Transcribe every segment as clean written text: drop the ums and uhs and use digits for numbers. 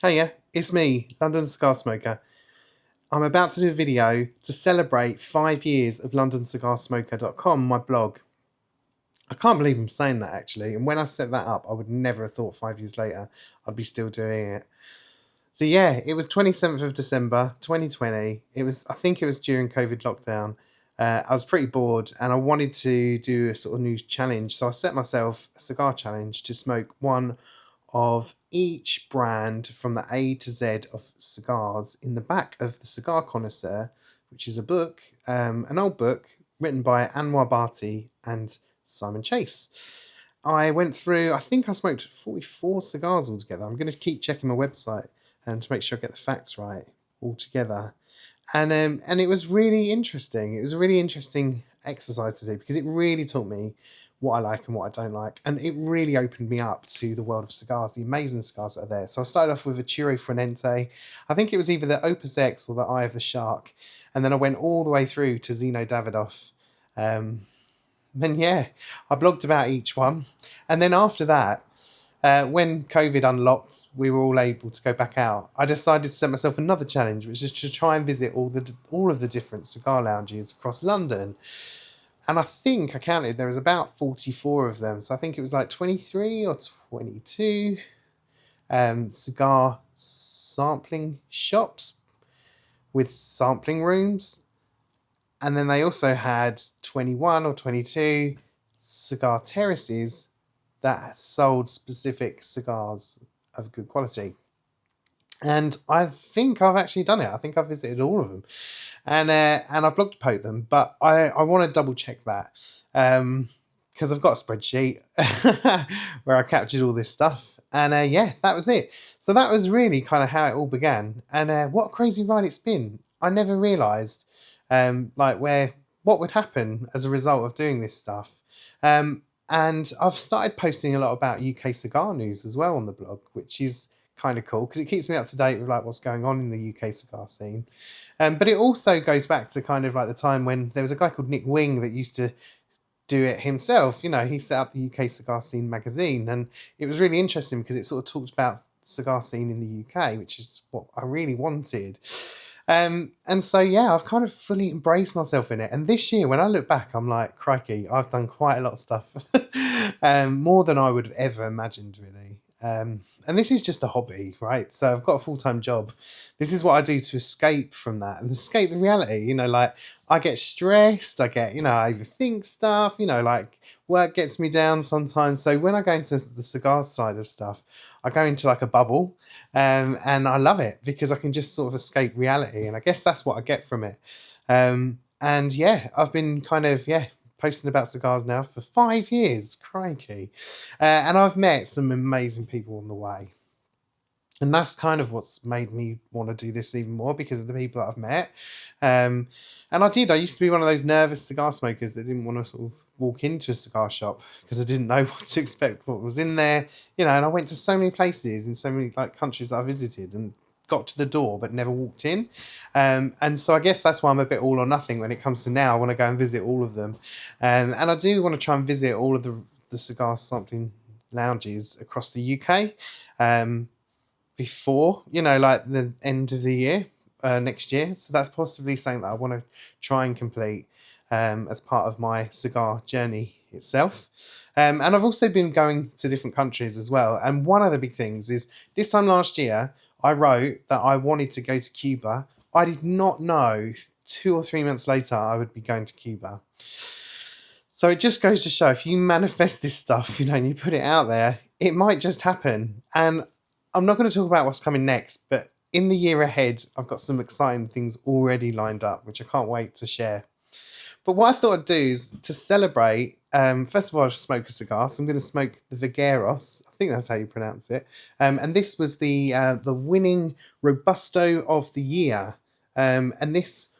Oh yeah, it's me, London Cigar Smoker. I'm about to do a video to celebrate 5 years of LondonCigarSmoker.com, my blog. I can't believe I'm saying that actually, and when I set that up, I would never have thought 5 years later I'd be still doing it. So yeah, it was 27th of December 2020. I think it was during COVID lockdown. I was pretty bored and I wanted to do a sort of new challenge. So I set myself a cigar challenge to smoke one of each brand from the A to Z of cigars in the back of the Cigar Connoisseur, which is a book, an old book written by Anwar Bhatti and Simon Chase. I went through, I think I smoked 44 cigars altogether. I'm going to keep checking my website to make sure I get the facts right altogether. And it was really interesting. It was a really interesting exercise to do because it really taught me what I like and what I don't like, and it really opened me up to the world of cigars, the amazing cigars that are there. So I started off with a Chiro Frenente. I think it was either the Opus X or the Eye of the Shark, and then I went all the way through to Zeno Davidoff. And yeah, I blogged about each one, and then after that, when COVID unlocked, we were all able to go back out. I decided to set myself another challenge, which is to try and visit all of the different cigar lounges across London. And I think I counted there was about 44 of them. So I think it was like 23 or 22 cigar sampling shops with sampling rooms. And then they also had 21 or 22 cigar terraces that sold specific cigars of good quality. And I think I've actually done it. I think I've visited all of them, and I've blog post them. But I want to double check that because I've got a spreadsheet where I captured all this stuff. And yeah, that was it. So that was really kind of how it all began. And what a crazy ride it's been. I never realised what would happen as a result of doing this stuff. And I've started posting a lot about UK cigar news as well on the blog, which is kind of cool because it keeps me up to date with like what's going on in the UK cigar scene. But it also goes back to kind of like the time when there was a guy called Nick Wing that used to do it himself. You know, he set up the UK Cigar Scene magazine, and it was really interesting because it sort of talked about the cigar scene in the UK, which is what I really wanted. And so yeah, I've kind of fully embraced myself in it. And this year, when I look back, I'm like, crikey, I've done quite a lot of stuff, more than I would have ever imagined, really. And this is just a hobby, right? So I've got a full-time job. This is what I do to escape from that and escape the reality. You know, like I get stressed, I overthink stuff, like work gets me down sometimes. So when I go into the cigar side of stuff, I go into like a bubble, and I love it because I can just sort of escape reality. And I guess that's what I get from it. And yeah, I've been kind of, posting about cigars now for 5 years, crikey. And I've met some amazing people on the way. And that's kind of what's made me want to do this even more because of the people that I've met. And I used to be one of those nervous cigar smokers that didn't want to sort of walk into a cigar shop because I didn't know what to expect, what was in there, and I went to so many places in so many like countries that I visited and got to the door but never walked in. And so I guess that's why I'm a bit all or nothing when it comes to now. I want to go and visit all of them. And I do want to try and visit all of the cigar sampling lounges across the UK. Before, like the end of the year, next year. So that's possibly something that I want to try and complete as part of my cigar journey itself. And I've also been going to different countries as well. And one of the big things is this time last year, I wrote that I wanted to go to Cuba. I did not know 2 or 3 months later I would be going to Cuba. So it just goes to show if you manifest this stuff, and you put it out there, it might just happen. And I'm not going to talk about what's coming next, but in the year ahead, I've got some exciting things already lined up, which I can't wait to share. But what I thought I'd do is to celebrate, first of all, I'll smoke a cigar. So I'm going to smoke the Vigueros. I think that's how you pronounce it. And this was the winning Robusto of the year. And this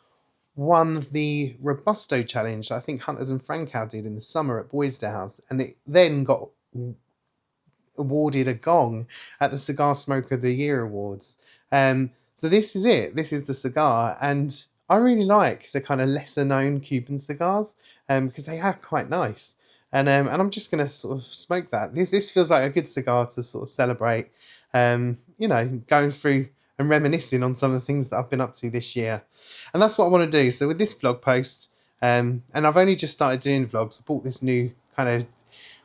won the Robusto challenge that I think Hunters and Francow did in the summer at Boysdale's. And it then got awarded a gong at the Cigar Smoker of the Year Awards. So this is it. This is the cigar. And I really like the kind of lesser known Cuban cigars because they are quite nice. And I'm just going to sort of smoke that. This feels like a good cigar to sort of celebrate. you know, going through and reminiscing on some of the things that I've been up to this year. And that's what I want to do. So with this vlog post, and I've only just started doing vlogs. I bought this new kind of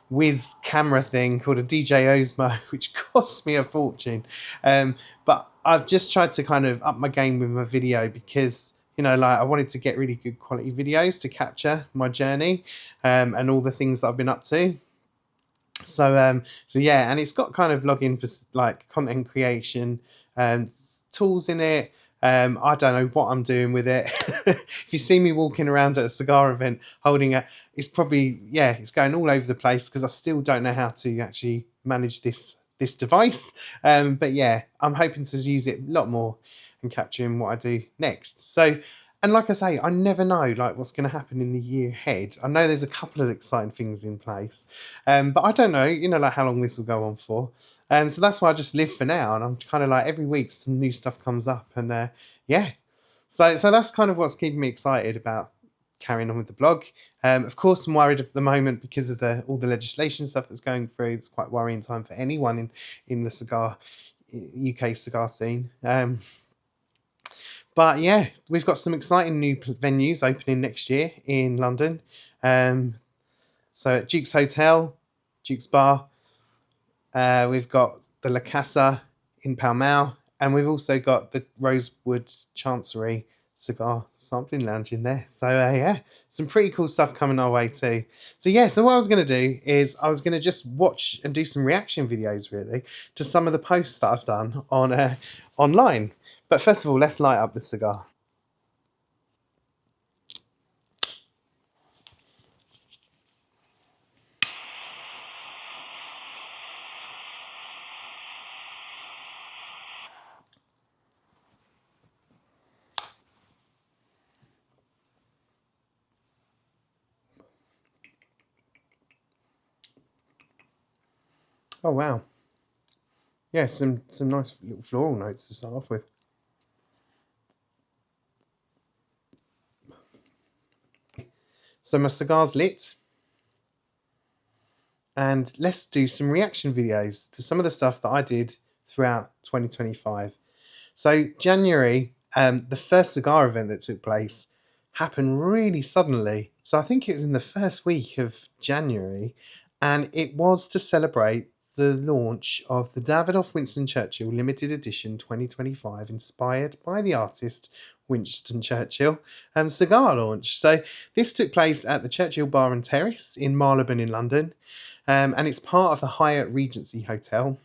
whiz camera thing called a DJ Osmo, which cost me a fortune. But I've just tried to kind of up my game with my video because, you know, like I wanted to get really good quality videos to capture my journey and all the things that I've been up to. So yeah, and it's got kind of login for like content creation tools in it. I don't know what I'm doing with it. If you see me walking around at a cigar event holding it, it's probably, yeah, it's going all over the place because I still don't know how to actually manage this device. But yeah, I'm hoping to use it a lot more and capturing what I do next. So, and like I say, I never know like what's going to happen in the year ahead. I know there's a couple of exciting things in place, but I don't know, you know, like how long this will go on for. So that's why I just live for now, and I'm kind of like every week some new stuff comes up, and yeah. So that's kind of what's keeping me excited about carrying on with the blog. Of course, I'm worried at the moment because of all the legislation stuff that's going through. It's quite worrying time for anyone in the UK cigar scene. But yeah, we've got some exciting new venues opening next year in London. So at Duke's Hotel, Duke's Bar, we've got the La Casa in Pall Mall, and we've also got the Rosewood Chancery Cigar Sampling Lounge in there. So yeah, some pretty cool stuff coming our way too. So yeah, so what I was going to do is I was going to just watch and do some reaction videos really to some of the posts that I've done on online. But first of all, let's light up the cigar. Oh wow. Yeah, some nice little floral notes to start off with. So my cigar's lit. And let's do some reaction videos to some of the stuff that I did throughout 2025. So January, the first cigar event that took place happened really suddenly. So I think it was in the first week of January, and it was to celebrate the launch of the Davidoff Winston Churchill limited edition 2025, inspired by the artist Winston Churchill cigar launch. So this took place at the Churchill Bar and Terrace in Marylebone in London, and it's part of the Hyatt Regency Hotel,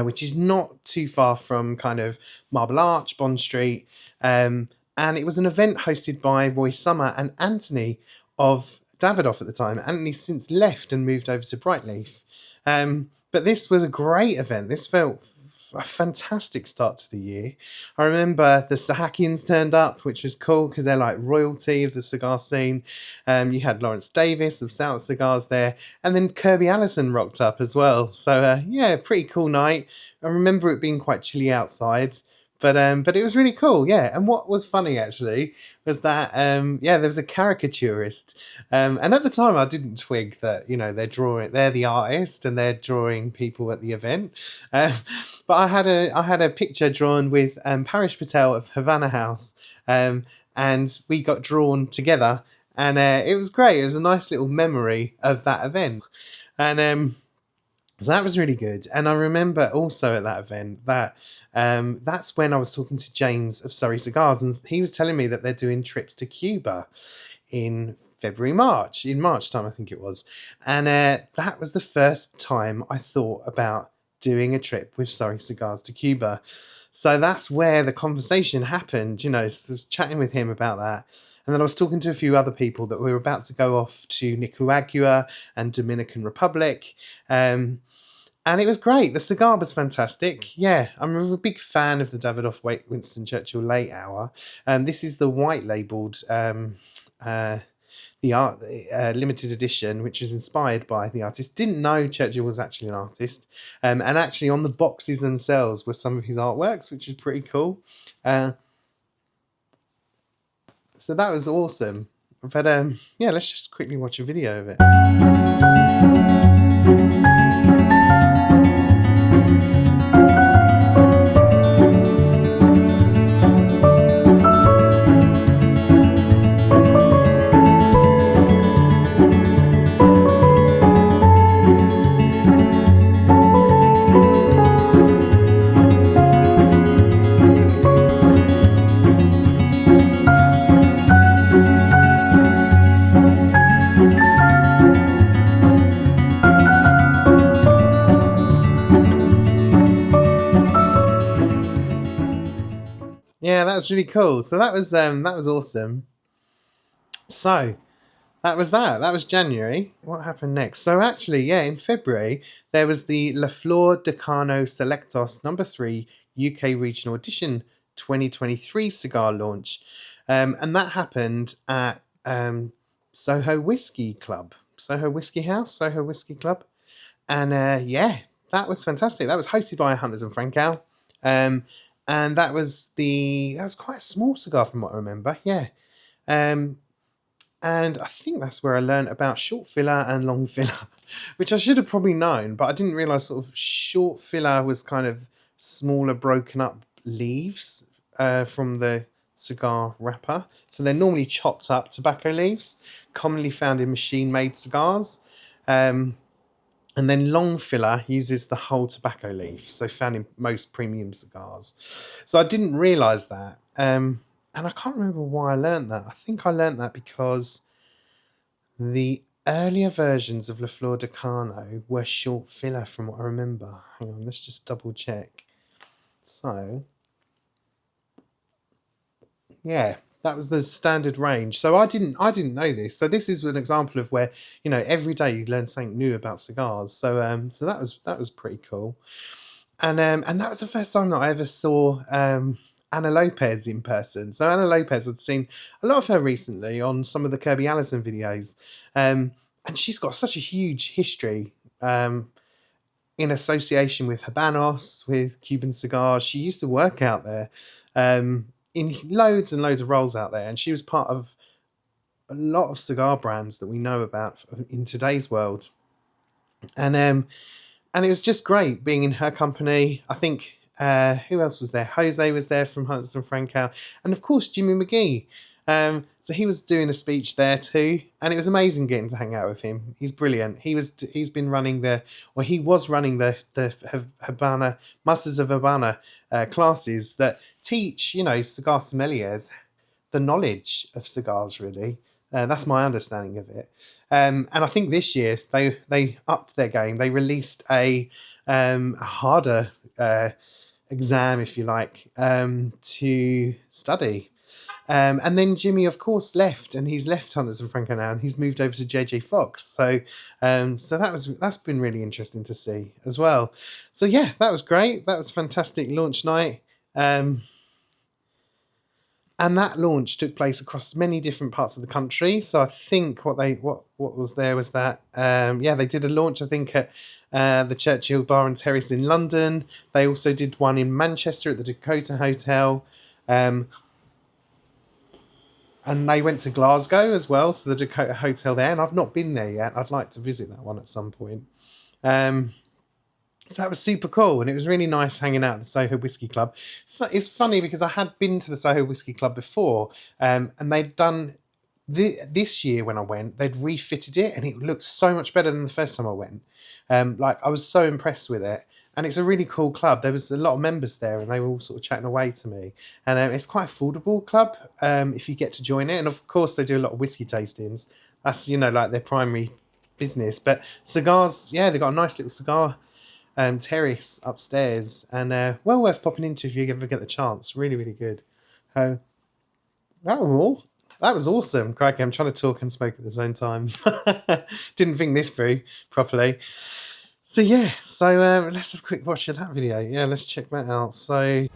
which is not too far from kind of Marble Arch, Bond Street. And it was an event hosted by Roy Summer and Anthony of Davidoff at the time. Anthony's since left and moved over to Brightleaf. But this was a great event. This felt a fantastic start to the year. I remember the Sahakians turned up, which was cool because they're like royalty of the cigar scene. You had Lawrence Davis of South Cigars there, and then Kirby Allison rocked up as well. So yeah, pretty cool night. I remember it being quite chilly outside, but it was really cool. Yeah, and what was funny actually was that yeah, there was a caricaturist, and at the time I didn't twig that, you know, they're the artist and they're drawing people at the event. But I had a picture drawn with Parish Patel of Havana House, and we got drawn together, and it was great. It was a nice little memory of that event, and so that was really good. And I remember also at that event that that's when I was talking to James of Surrey Cigars, and he was telling me that they're doing trips to Cuba in March time, I think it was. And that was the first time I thought about doing a trip with Surrey Cigars to Cuba. So that's where the conversation happened, you know. So I was chatting with him about that. And then I was talking to a few other people that we were about to go off to Nicaragua and Dominican Republic. And it was great. The cigar was fantastic. Yeah, I'm a big fan of the Davidoff Winston Churchill Late Hour. This is the white labelled the art limited edition, which was inspired by the artist. Didn't know Churchill was actually an artist, and actually on the boxes themselves were some of his artworks, which is pretty cool. So that was awesome. But yeah, let's just quickly watch a video of it. Yeah, that was really cool. So that was awesome. So that was that. That was January. What happened next? So actually, yeah, in February there was the La Flor de Cano Selectos #3 UK Regional Edition 2023 cigar launch, and that happened at Soho Whiskey Club, Soho Whiskey House, Soho Whiskey Club, and yeah, that was fantastic. That was hosted by Hunters and Frankow, um, and that was quite a small cigar from what I remember. Yeah. Um, and I think that's where I learned about short filler and long filler, which I should have probably known, but I didn't realize sort of short filler was kind of smaller, broken up leaves from the cigar wrapper. So they're normally chopped up tobacco leaves, commonly found in machine made cigars. Um, and then long filler uses the whole tobacco leaf, so found in most premium cigars. So I didn't realize that. And I can't remember why I learned that. I think I learned that because the earlier versions of La Flor de Cano were short filler from what I remember. Hang on, let's just double check. So, yeah, that was the standard range. So I didn't know this. So this is an example of where, you know, every day you learn something new about cigars. So so that was pretty cool. And that was the first time that I ever saw Ana Lopez in person. So Ana Lopez, I'd seen a lot of her recently on some of the Kirby Allison videos, and she's got such a huge history in association with Habanos, with Cuban cigars. She used to work out there in loads and loads of roles out there, and she was part of a lot of cigar brands that we know about in today's world. And it was just great being in her company. I think who else was there? Jose was there from Hunters and Frankow, and of course Jimmy McGee. So he was doing a speech there too, and it was amazing getting to hang out with him. He's brilliant. He was running the Havana Masters of Havana classes that teach, you know, cigar sommeliers the knowledge of cigars. Really, that's my understanding of it. And I think this year they upped their game. They released a harder exam, if you like, to study. And then Jimmy, of course, left, and he's left Hunters and Franco now, and he's moved over to JJ Fox. So, so that's been really interesting to see as well. So yeah, that was great. That was fantastic launch night. And that launch took place across many different parts of the country. So I think what was there was that they did a launch, I think, at the Churchill Bar and Terrace in London. They also did one in Manchester at the Dakota Hotel, and they went to Glasgow as well, so the Dakota Hotel there. And I've not been there yet. I'd like to visit that one at some point. So that was super cool, and it was really nice hanging out at the Soho Whiskey Club. It's funny because I had been to the Soho Whiskey Club before, and they'd done this year when I went, they'd refitted it, and it looked so much better than the first time I went. Like I was so impressed with it, and it's a really cool club. There was a lot of members there, and they were all sort of chatting away to me. And it's quite affordable club if you get to join it, and of course they do a lot of whiskey tastings. That's, you know, like their primary business. But cigars, yeah, they've got a nice little cigar terrace upstairs, and well worth popping into if you ever get the chance. Really, really good. That was awesome. Crikey, I'm trying to talk and smoke at the same time. Didn't think this through properly. So yeah, let's have a quick watch of that video. Yeah, let's check that out. So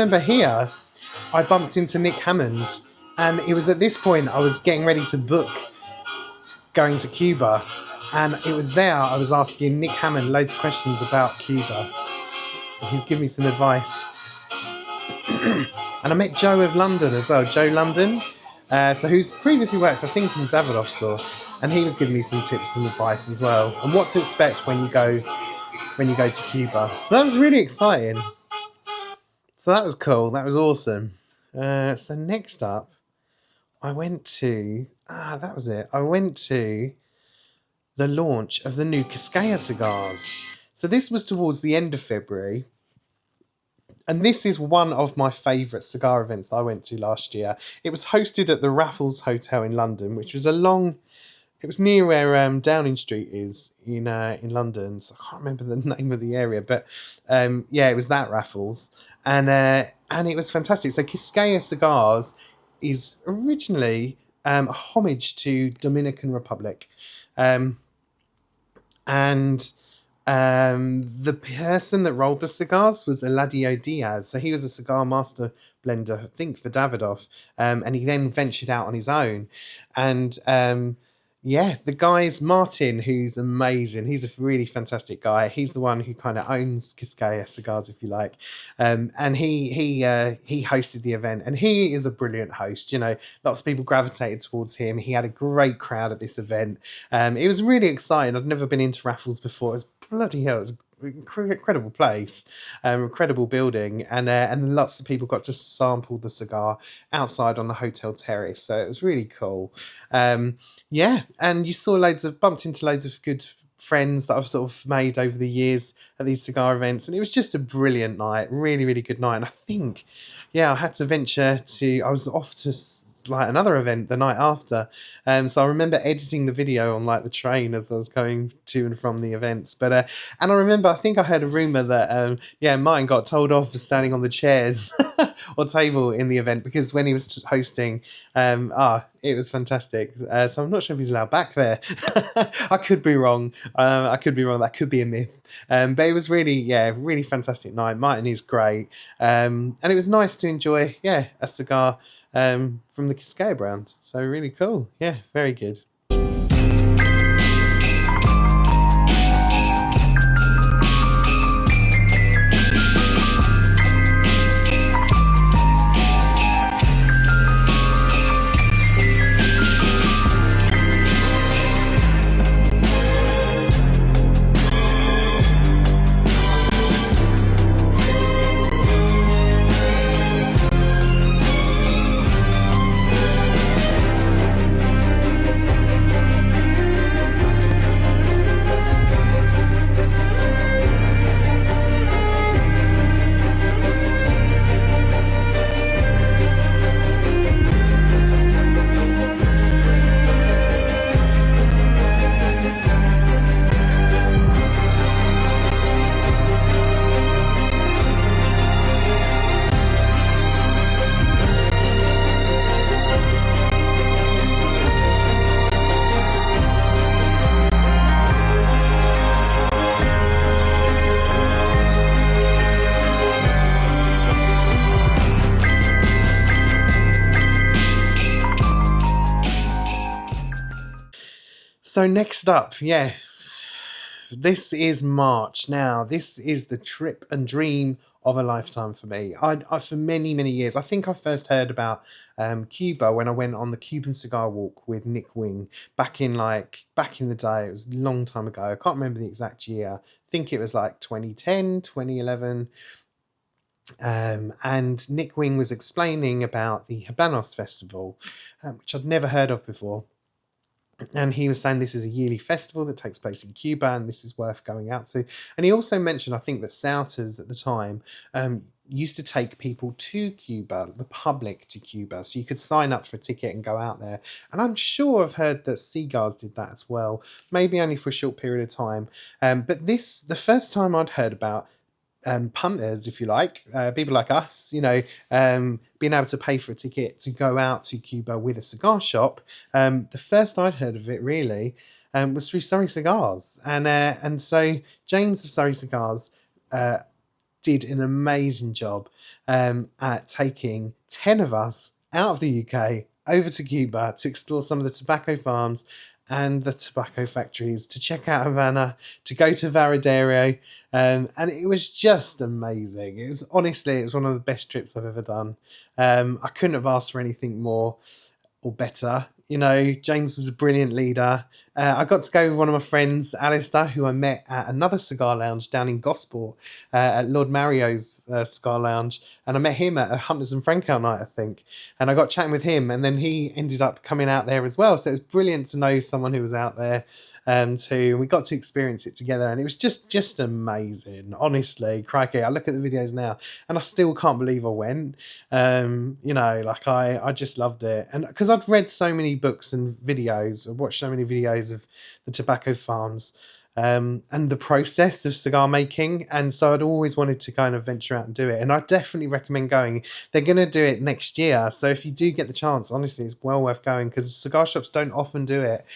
remember here, I bumped into Nick Hammond, and it was at this point I was getting ready to book going to Cuba, and it was there I was asking Nick Hammond loads of questions about Cuba. And he's giving me some advice. And I met Joe of London as well, Joe London, so who's previously worked, I think, in Davidoff store, and he was giving me some tips and advice as well, and what to expect when you go to Cuba. So that was really exciting. So that was cool. That was awesome. So next up, I went to that was it. I went to the launch of the new Cascaya cigars. So this was towards the end of February. And this is one of my favourite cigar events that I went to last year. It was hosted at the Raffles Hotel in London, which was it was near where Downing Street is in London. So I can't remember the name of the area, but yeah, it was that Raffles, and it was fantastic. So Cascaya Cigars is originally a homage to Dominican Republic, and the person that rolled the cigars was Eladio Diaz. So he was a cigar master blender, I think, for Davidoff, and he then ventured out on his own. And yeah, the guy's Martin, who's amazing. He's a really fantastic guy. He's the one who kind of owns Cascaya Cigars, if you like. And he hosted the event, and he is a brilliant host. You know, lots of people gravitated towards him. He had a great crowd at this event. It was really exciting. I'd never been into Raffles before. It was bloody hell. It was an incredible place, incredible building, and lots of people got to sample the cigar outside on the hotel terrace. So it was really cool. Yeah, and you bumped into loads of good friends that I've sort of made over the years at these cigar events, and it was just a brilliant night, really, really good night. And I think, yeah, I had to I was off to like another event the night after, so I remember editing the video on like the train as I was going to and from the events. But and I remember, I think I heard a rumor that Martin got told off for standing on the chairs or table in the event, because when he was hosting, it was fantastic. So I'm not sure if he's allowed back there. I could be wrong. That could be a myth. But it was really, really fantastic night. Martin is great, and it was nice to enjoy, a cigar from the Cascaya brand. So really cool. Yeah, very good. So next up, this is March. Now, this is the trip and dream of a lifetime for me. I for many, many years, I think I first heard about Cuba when I went on the Cuban cigar walk with Nick Wing back in the day. It was a long time ago. I can't remember the exact year. I think it was like 2010, 2011. And Nick Wing was explaining about the Habanos festival, which I'd never heard of before. And he was saying this is a yearly festival that takes place in Cuba, and this is worth going out to. And he also mentioned, I think, that Souters at the time used to take people to Cuba, the public to Cuba, so you could sign up for a ticket and go out there. And I'm sure I've heard that Cigars did that as well, maybe only for a short period of time. But the first time I'd heard about punters, if you like, people like us, being able to pay for a ticket to go out to Cuba with a cigar shop. The first I'd heard of it really was through Surrey Cigars, and so James of Surrey Cigars did an amazing job at taking 10 of us out of the UK over to Cuba to explore some of the tobacco farms and the tobacco factories, to check out Havana, to go to Varadero. And it was just amazing. It was one of the best trips I've ever done. I couldn't have asked for anything more or better. You know, James was a brilliant leader. I got to go with one of my friends, Alistair, who I met at another cigar lounge down in Gosport, at Lord Mario's cigar lounge. And I met him at a Hunters and Frankel night, I think. And I got chatting with him, and then he ended up coming out there as well. So it was brilliant to know someone who was out there too. We got to experience it together, and it was just amazing. Honestly, crikey, I look at the videos now, and I still can't believe I went. You know, like I just loved it. And because I'd read so many books and videos, I've watched so many videos of the tobacco farms and the process of cigar making, and so I'd always wanted to kind of venture out and do it, and I definitely recommend going. They're going to do it next year, so if you do get the chance, honestly, it's well worth going, because cigar shops don't often do it,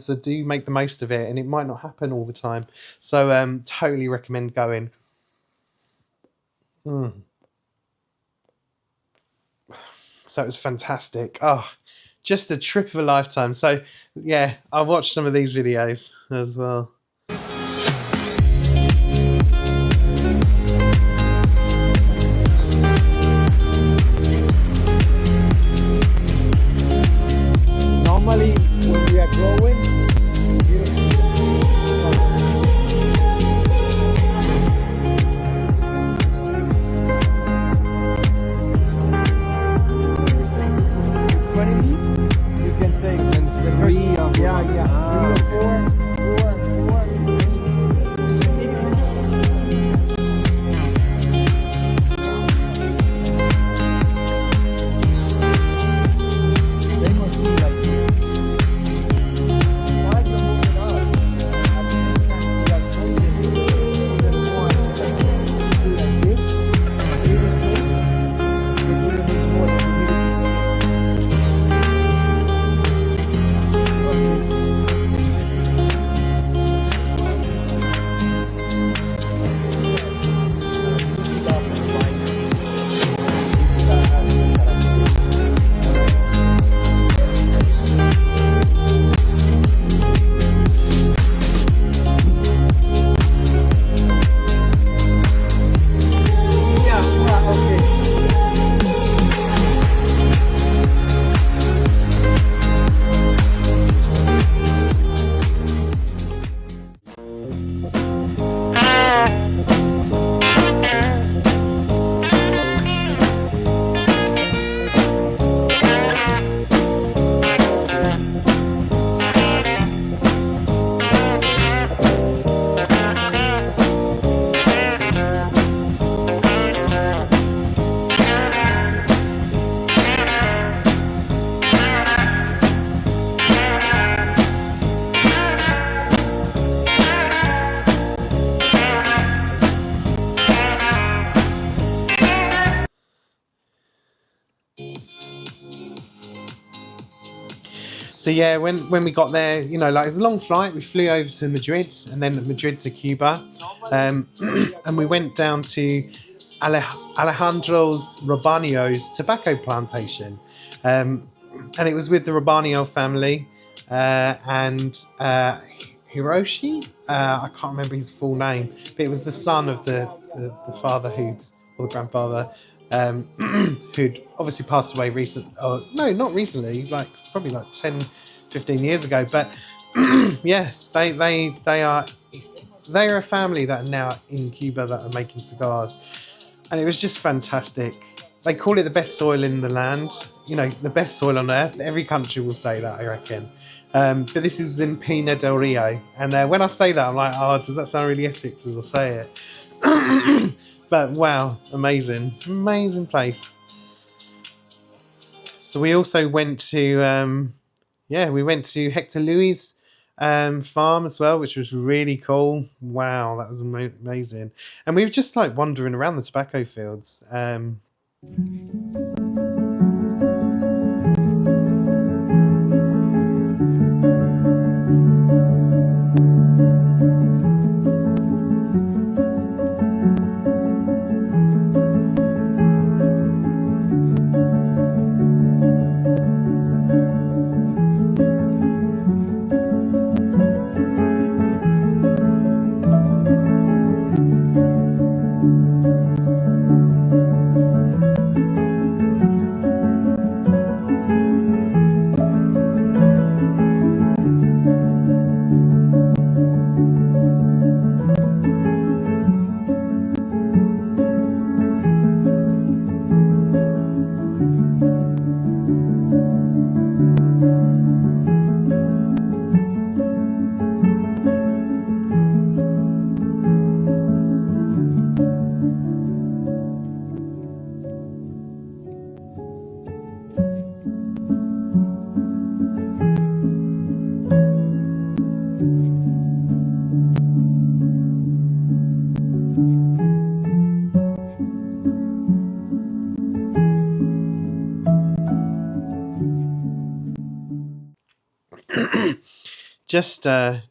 so do make the most of it, and it might not happen all the time, so totally recommend going. So it was fantastic. Oh, just the trip of a lifetime. So yeah, I watched some of these videos as well. Normally, when we are growing, you can say three or four. They must be like why you move it up? I think you can be like crazy. Then more do like this. Because we need more humidity. So yeah, when we got there, you know, like it was a long flight. We flew over to Madrid and then Madrid to Cuba, and we went down to Alejandro's Robanio's tobacco plantation, and it was with the Robanio family and Hiroshi. I can't remember his full name, but it was the son of the father or the grandfather. Who'd obviously passed away no, not recently, like probably like 10, 15 years ago. But yeah, they are a family that are now in Cuba that are making cigars, and it was just fantastic. They call it the best soil in the land, you know, the best soil on earth. Every country will say that, I reckon. But this is in Pina del Rio, and when I say that, I'm like, oh, does that sound really Essex as I say it? But wow, amazing place. So we also went to Hector Louis' farm as well, which was really cool. Wow, that was amazing. And we were just like wandering around the tobacco fields. just a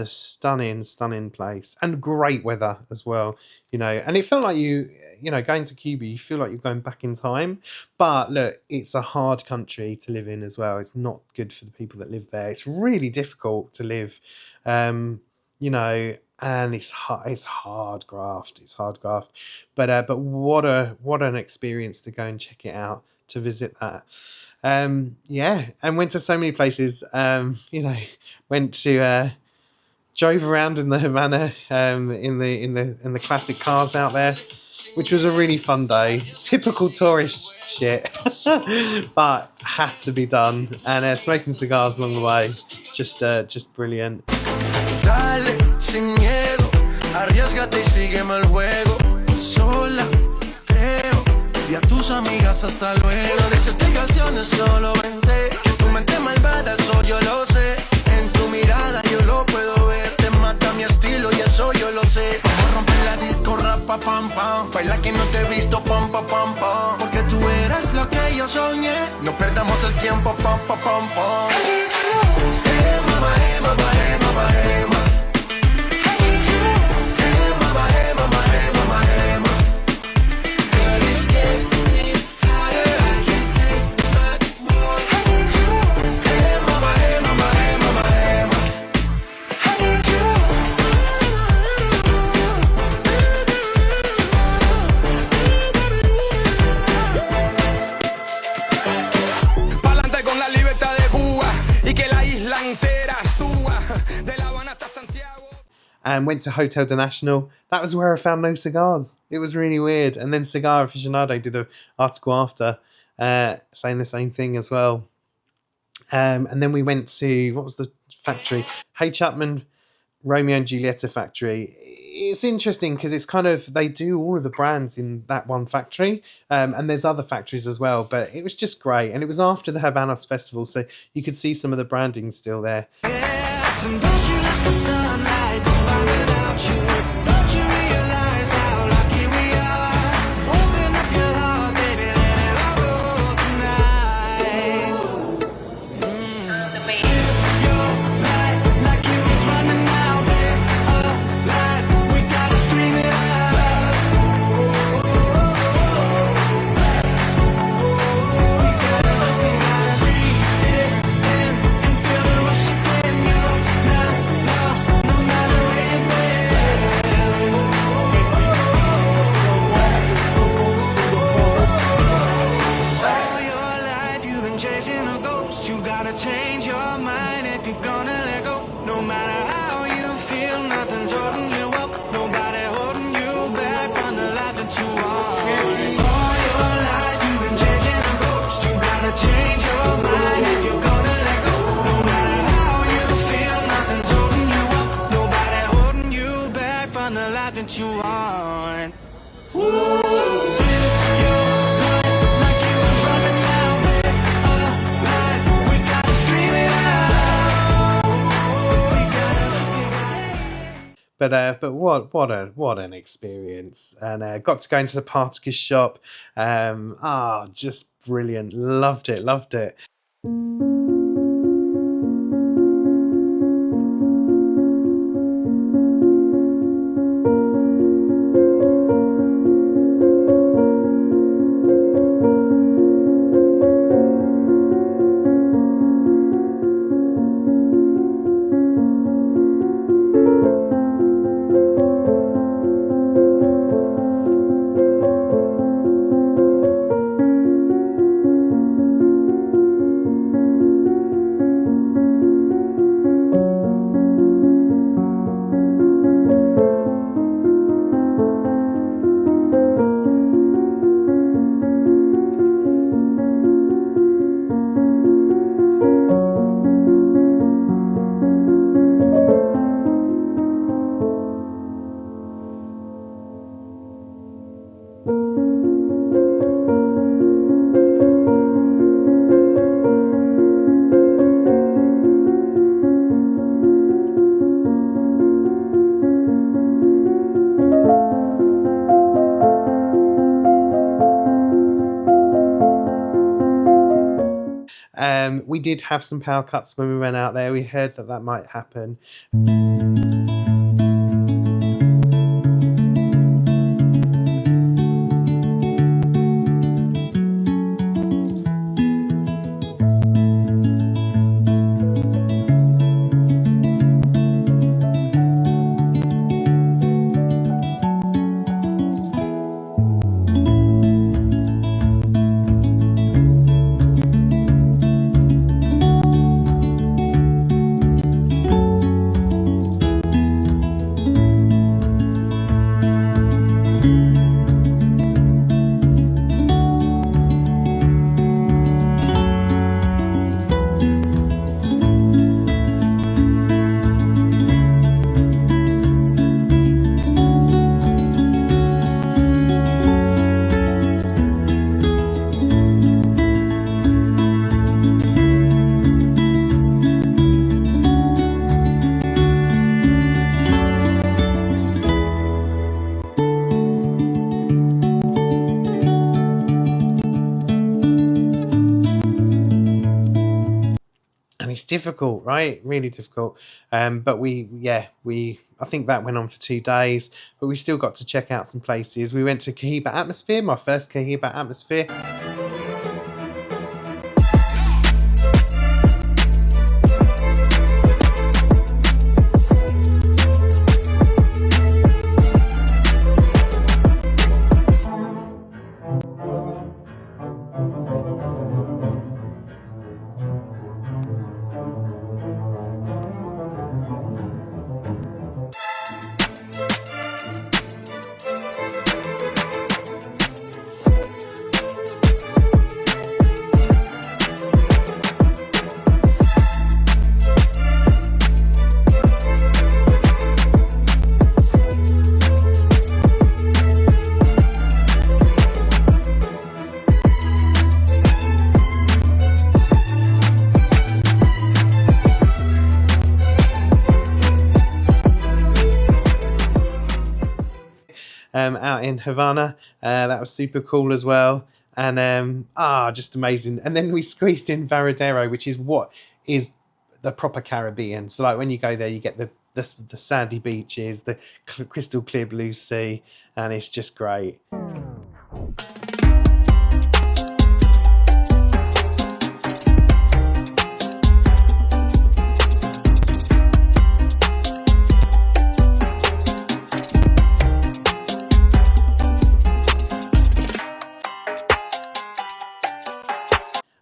stunning place, and great weather as well, you know. And it felt like you know, going to Cuba, you feel like you're going back in time. But look, it's a hard country to live in as well. It's not good for the people that live there. It's really difficult to live, you know, and it's hard graft. It's hard graft. But what an experience to go and check it out, to visit that. Yeah, and went to so many places. You know, went to drove around in the Havana, in the classic cars out there, which was a really fun day. Typical tourist shit, but had to be done. And smoking cigars along the way, just brilliant. Dale, sin miedo, arriésgate y sígueme el juego. Sola, creo, y a tus amigas hasta luego. No des explicaciones, solo vente. Que tu mente malvada, eso yo lo sé. En tu mirada yo lo puedo ver. Te mata mi estilo y eso yo lo sé. Vamos a romper la disco, rapa, pam, pam. Baila que no te he visto, pam, pam, pam, pam. Porque tú eres lo que yo soñé. No perdamos el tiempo, pam, pam, pam, pam. Mama, mama, mama, mama. Pa'lante con la libertad de Cuba y que la isla entera suba de La Habana hasta Santiago. And went to Hotel de Nacional. That was where I found no cigars. It was really weird. And then Cigar Aficionado did an article after saying the same thing as well. And then we went to, what was the factory? Hey Chapman, Romeo and Julieta factory. It's interesting because it's kind of, they do all of the brands in that one factory, and there's other factories as well, but it was just great. And it was after the Havanos festival, so you could see some of the branding still there. But what an experience. And got to go into the Partagas shop. Just brilliant. Loved it. We did have some power cuts when we went out there. We heard that might happen. And it's difficult, right? Really difficult. But I think that went on for 2 days, but we still got to check out some places. We went to Cohiba Atmosphere, my first Cohiba Atmosphere. Out in Havana. That was super cool as well. And just amazing. And then we squeezed in Varadero, which is what is the proper Caribbean. So like when you go there, you get the sandy beaches, the crystal clear blue sea, and it's just great.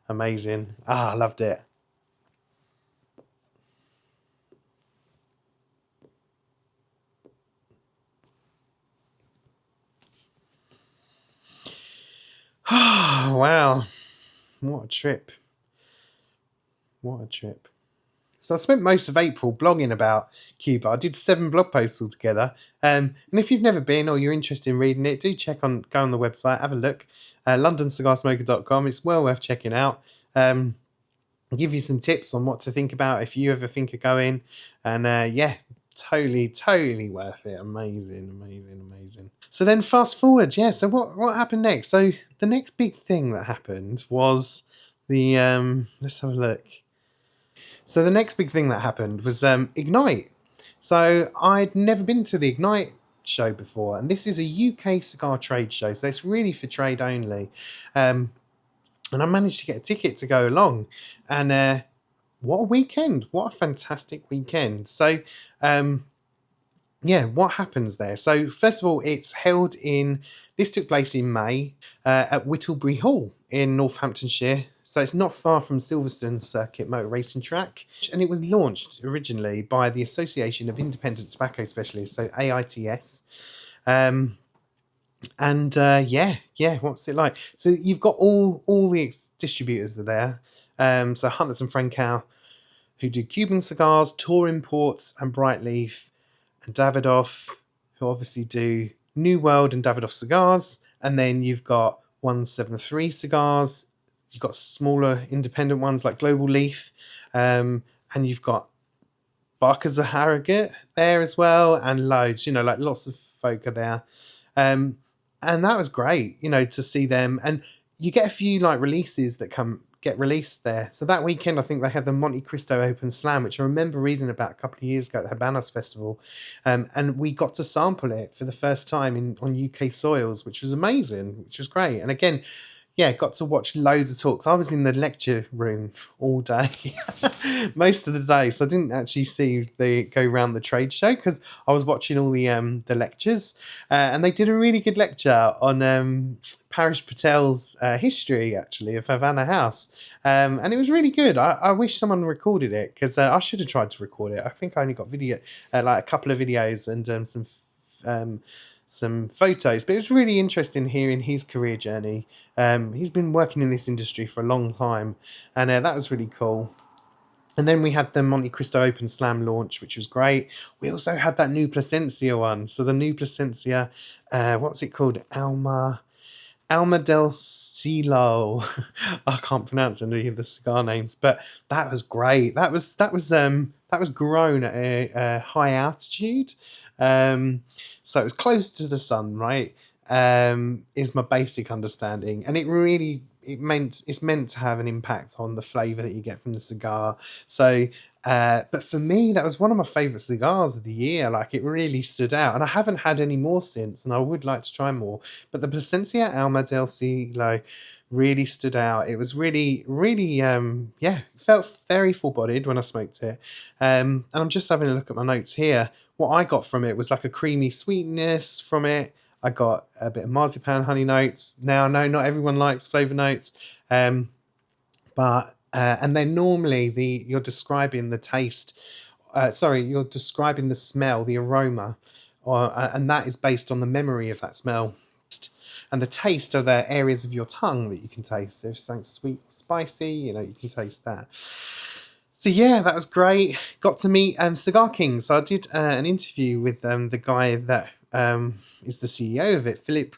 Amazing. I loved it. Wow. What a trip. What a trip. So I spent most of April blogging about Cuba. I did 7 blog posts altogether. And if you've never been or you're interested in reading it, do go on the website, have a look. LondonCigarSmoker.com. It's well worth checking out. Give you some tips on what to think about if you ever think of going. And totally worth it. Amazing. So then fast forward, so what happened next? So the next big thing that happened was the let's have a look. So the next big thing that happened was Ignite. So I'd never been to the Ignite show before, and this is a UK cigar trade show, so it's really for trade only. And I managed to get a ticket to go along, and what a weekend! What a fantastic weekend! So what happens there? So first of all, this took place in May at Whittlebury Hall in Northamptonshire. So it's not far from Silverstone Circuit Motor Racing Track. And it was launched originally by the Association of Independent Tobacco Specialists, so AITS. What's it like? So you've got all the distributors are there. So Hunters and Francow, who do Cuban cigars, Tour Imports and Brightleaf, and Davidoff, who obviously do New World and Davidoff cigars. And then you've got 173 cigars. You've got smaller independent ones like Global Leaf. And you've got Barker Harrogate there as well, and loads, like lots of folk are there. And that was great, to see them. And you get a few like releases that come get released there. So that weekend, I think they had the Monte Cristo Open Slam, which I remember reading about a couple of years ago at the Havana's Festival. And we got to sample it for the first time on UK soils, which was amazing, which was great. And again, yeah, got to watch loads of talks. I was in the lecture room all day, most of the day, so I didn't actually see the go around the trade show because I was watching all the lectures, and they did a really good lecture on Parish Patel's history, actually, of Havana House, and it was really good. I wish someone recorded it because I should have tried to record it. I think I only got video, like a couple of videos and some photos, but it was really interesting hearing his career journey. He's been working in this industry for a long time, and that was really cool. And then we had the Monte Cristo Open Slam launch, which was great. We also had that new Plasencia one. So the new Plasencia, what was it called? Alma del Cielo. I can't pronounce any of the cigar names, but that was great. That was grown at a high altitude. So it was close to the sun, right? Is my basic understanding, and it's meant to have an impact on the flavor that you get from the cigar. So, but for me, that was one of my favorite cigars of the year. Like, it really stood out, and I haven't had any more since, and I would like to try more. But the Plasencia Alma del Cielo really stood out. It was really, really, felt very full-bodied when I smoked it. And I'm just having a look at my notes here. What I got from it was like a creamy sweetness from it. I got a bit of marzipan honey notes. Now, I know not everyone likes flavor notes, but and then normally you're describing the taste. You're describing the smell, the aroma, and that is based on the memory of that smell. And the taste are the areas of your tongue that you can taste. So if something's sweet or spicy, you can taste that. So yeah, that was great. Got to meet Cigar King. So I did an interview with the guy that is the CEO of it, Philip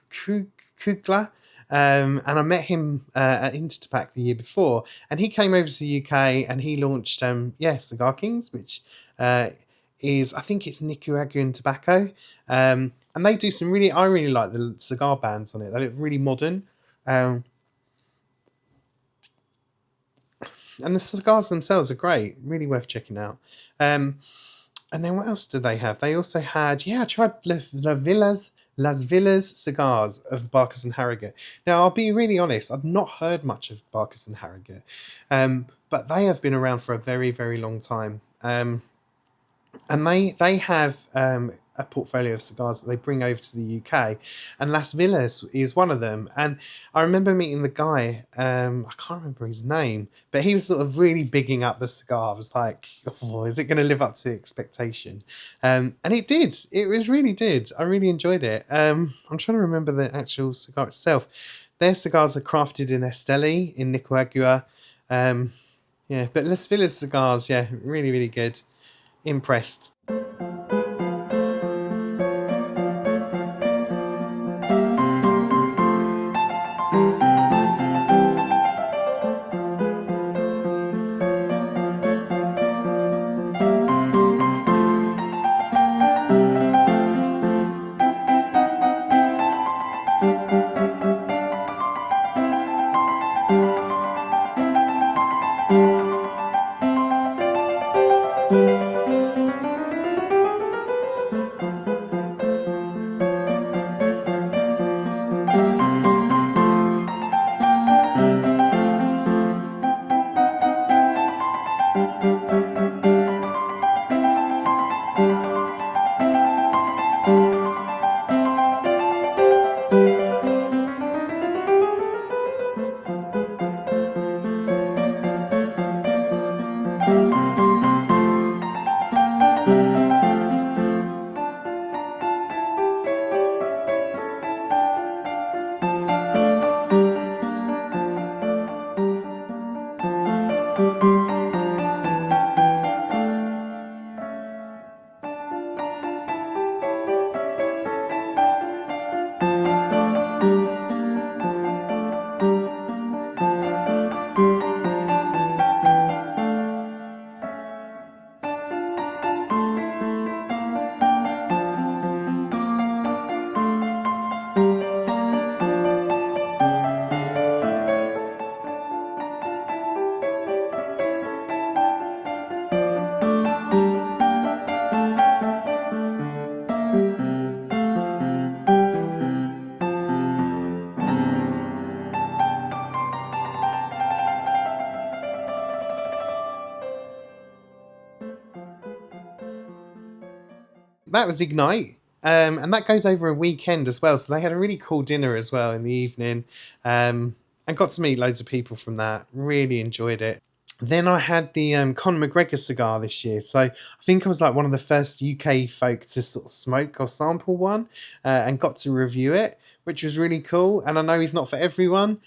Kugler. And I met him at Intertapac the year before, and he came over to the UK and he launched Cigar Kings, which is, I think it's Nicaraguan tobacco. And they do I really like the cigar bands on it. They look really modern. And the cigars themselves are great, really worth checking out. And then what else did they have? They also had, I tried Las Villas cigars of Barkas and Harrogate. Now, I'll be really honest, I've not heard much of Barkas and Harrogate, but they have been around for a very, very long time. And they have a portfolio of cigars that they bring over to the UK, and Las Villas is one of them. And I remember meeting the guy, I can't remember his name, but he was sort of really bigging up the cigar. I was like, oh, is it going to live up to expectation? And it did. It really did. I really enjoyed it. I'm trying to remember the actual cigar itself. Their cigars are crafted in Esteli in Nicaragua. But Las Villas cigars, really, really good. Impressed. that was Ignite. And that goes over a weekend as well. So they had a really cool dinner as well in the evening. And got to meet loads of people from that. Really enjoyed it. Then I had the Conor McGregor cigar this year. So I think I was like one of the first UK folk to sort of smoke or sample one, and got to review it, which was really cool. And I know he's not for everyone.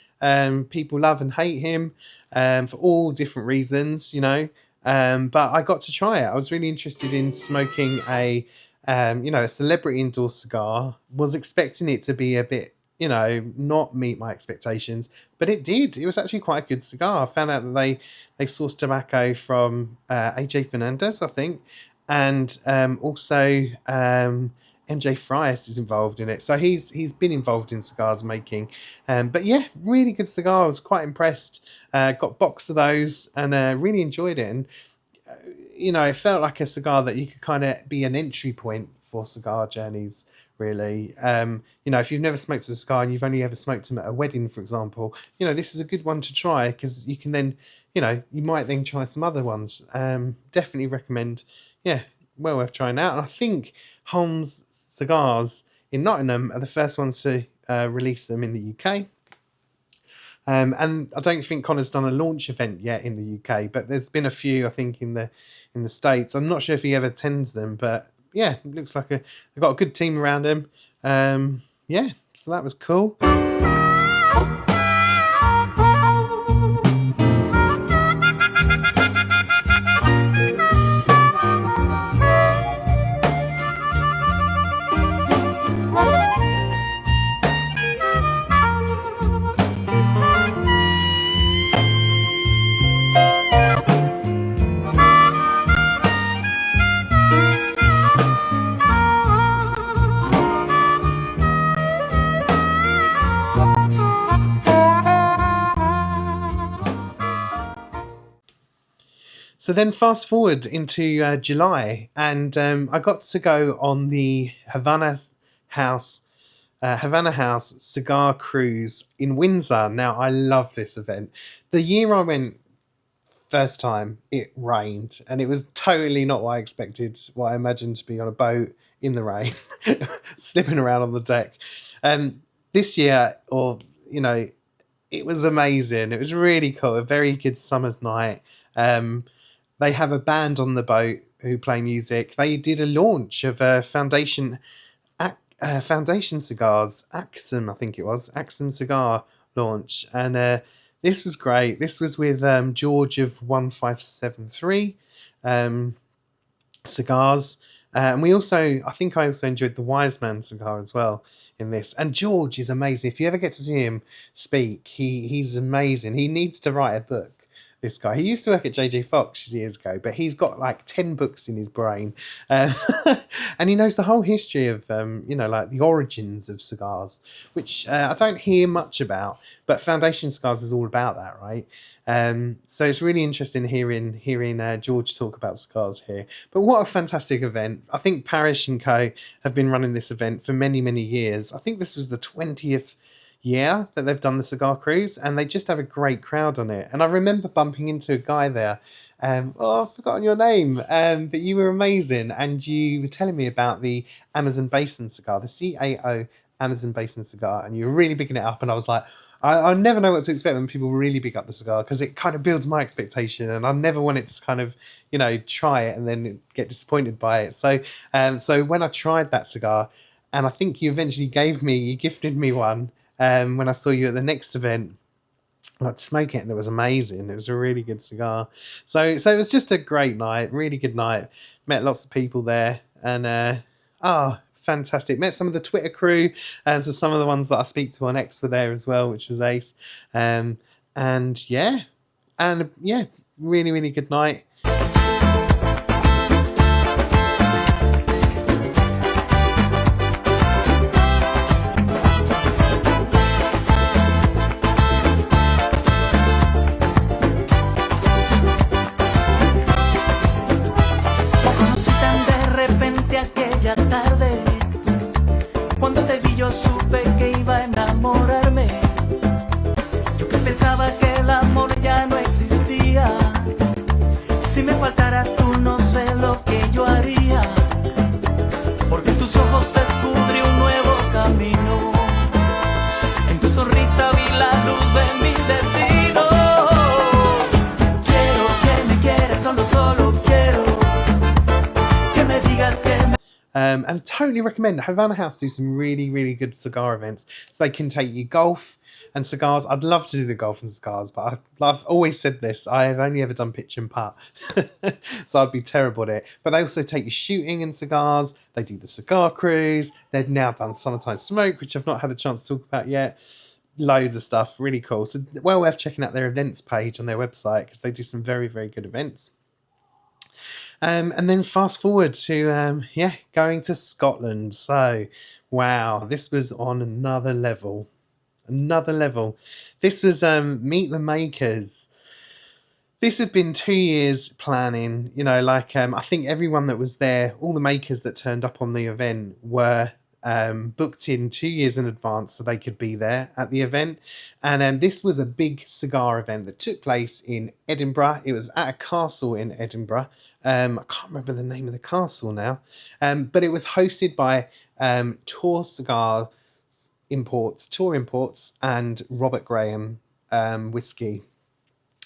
People love and hate him for all different reasons, you know. But I got to try it. I was really interested in smoking a celebrity endorsed cigar. Was expecting it to be a bit, you know, not meet my expectations, but it did. It was actually quite a good cigar. I found out that they source tobacco from AJ Fernandez, I think, and also MJ Frias is involved in it. So he's been involved in cigars making. But yeah, really good cigar. I was quite impressed. Got a box of those and really enjoyed it. And you know, it felt like a cigar that you could kind of be an entry point for cigar journeys, really. You know, if you've never smoked a cigar and you've only ever smoked them at a wedding, for example, you know, this is a good one to try because you can then, you know, you might then try some other ones. Definitely recommend. Yeah, well worth trying out. And I think Holmes Cigars in Nottingham are the first ones to release them in the UK. And I don't think Conor's done a launch event yet in the UK, but there's been a few, I think, in the States. I'm not sure if he ever attends them, but yeah, it looks like they've got a good team around him. Yeah, so that was cool. So then fast forward into July, and I got to go on the Havana House cigar cruise in Windsor. Now, I love this event. The year I went first time, it rained, and it was totally not what I expected, what I imagined to be on a boat in the rain, slipping around on the deck. This year, it was amazing. It was really cool. A very good summer's night. They have a band on the boat who play music. They did a launch of Foundation Cigars, Axum, I think it was, Axum cigar launch. And this was great. This was with George of 1573 Cigars. And I think I also enjoyed the Wise Man cigar as well in this. And George is amazing. If you ever get to see him speak, he's amazing. He needs to write a book. This guy, he used to work at JJ Fox years ago, but he's got like 10 books in his brain, and he knows the whole history of like the origins of cigars, which I don't hear much about, but Foundation Cigars is all about that, right? So it's really interesting hearing George talk about cigars here. But what a fantastic event. I think Parish & Co have been running this event for many, many years. I think this was the 20th year that they've done the cigar cruise, and they just have a great crowd on it. And I remember bumping into a guy there. I've forgotten your name, but you were amazing, and you were telling me about the Amazon Basin cigar, the CAO Amazon Basin cigar, and you were really bigging it up. And I was like, I never know what to expect when people really big up the cigar, because it kind of builds my expectation, and I never want it to kind of, try it and then get disappointed by it. So when I tried that cigar, and I think you gifted me one. When I saw you at the next event, I got to smoke it, and it was amazing. It was a really good cigar. So it was just a great night, really good night. Met lots of people there, and fantastic. Met some of the Twitter crew, and so some of the ones that I speak to on X were there as well, which was ace. Really, really good night. Cuando te vi yo supe que iba a enamorarme. Yo que pensaba que el amor ya no existía. Si me faltaras tú no sé lo que yo haría. And totally recommend Havana House do some really, really good cigar events. So they can take you golf and cigars. I'd love to do the golf and cigars, but I've always said this. I've only ever done pitch and putt, so I'd be terrible at it. But they also take you shooting and cigars. They do the cigar cruise. They've now done summertime smoke, which I've not had a chance to talk about yet. Loads of stuff, really cool. So well worth checking out their events page on their website, because they do some very, very good events. And then fast forward to going to Scotland. So wow, this was on another level. This was Meet the Makers. This had been 2 years planning, I think everyone that was there, all the makers that turned up on the event were booked in 2 years in advance so they could be there at the event. And this was a big cigar event that took place in Edinburgh. It was at a castle in Edinburgh. I can't remember the name of the castle now, but it was hosted by Tour Imports and Robert Graham whiskey.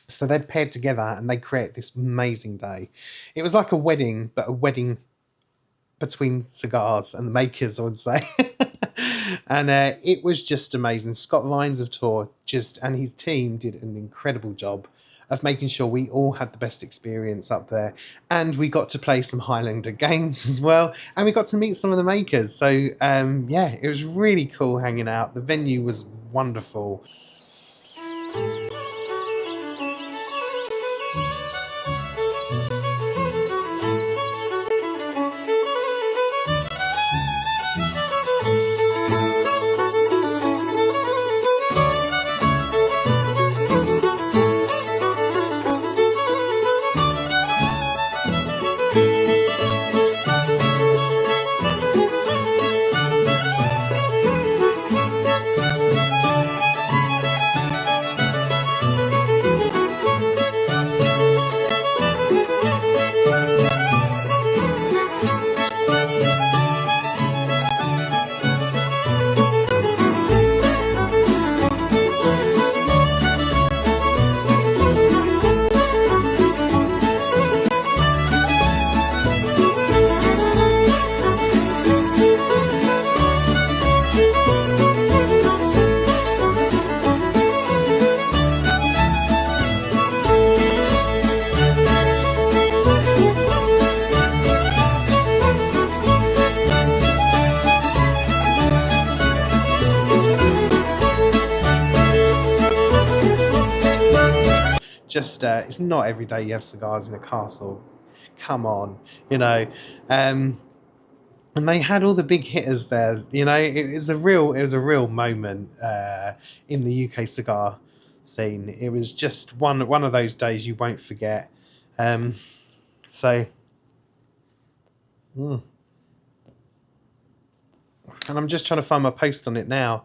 So they'd paired together and they create this amazing day. It was like a wedding, but a wedding between cigars and the makers, I would say. And it was just amazing. Scott Vines of Tour and his team did an incredible job of making sure we all had the best experience up there. And we got to play some Highlander games as well. And we got to meet some of the makers. So it was really cool hanging out. The venue was wonderful. It's not every day you have cigars in a castle. Come on, and they had all the big hitters there. It was a real moment in the UK cigar scene. It was just one of those days you won't forget. And I'm just trying to find my post on it now.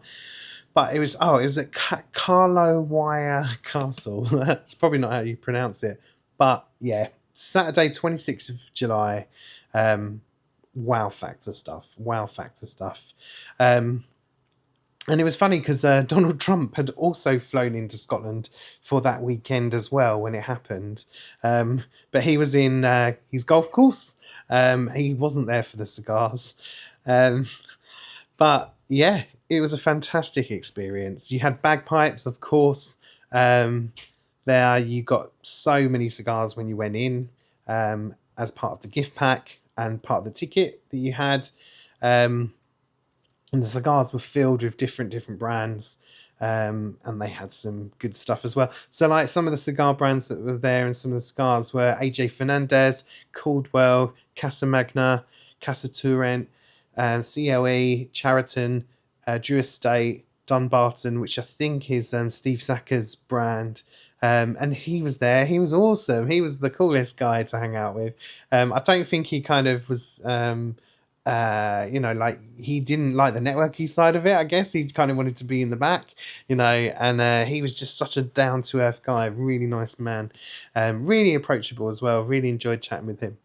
But it was at Carlowire Castle. That's probably not how you pronounce it. But yeah, Saturday, 26th of July. Wow factor stuff. And it was funny because Donald Trump had also flown into Scotland for that weekend as well when it happened. But he was in his golf course. He wasn't there for the cigars. But yeah, it was a fantastic experience. You had bagpipes, of course. There, you got so many cigars when you went in as part of the gift pack and part of the ticket that you had. And the cigars were filled with different brands. And they had some good stuff as well. So like some of the cigar brands that were there and some of the cigars were AJ Fernandez, Caldwell, Casa Magna, Casa Turrent, CLE, Chariton, Drew Estate, Dunbarton, which I think is Steve Sacker's brand. And he was there. He was awesome. He was the coolest guy to hang out with. I don't think he kind of was, he didn't like the networky side of it, I guess. He kind of wanted to be in the back, and he was just such a down-to-earth guy, really nice man. Really approachable as well. Really enjoyed chatting with him.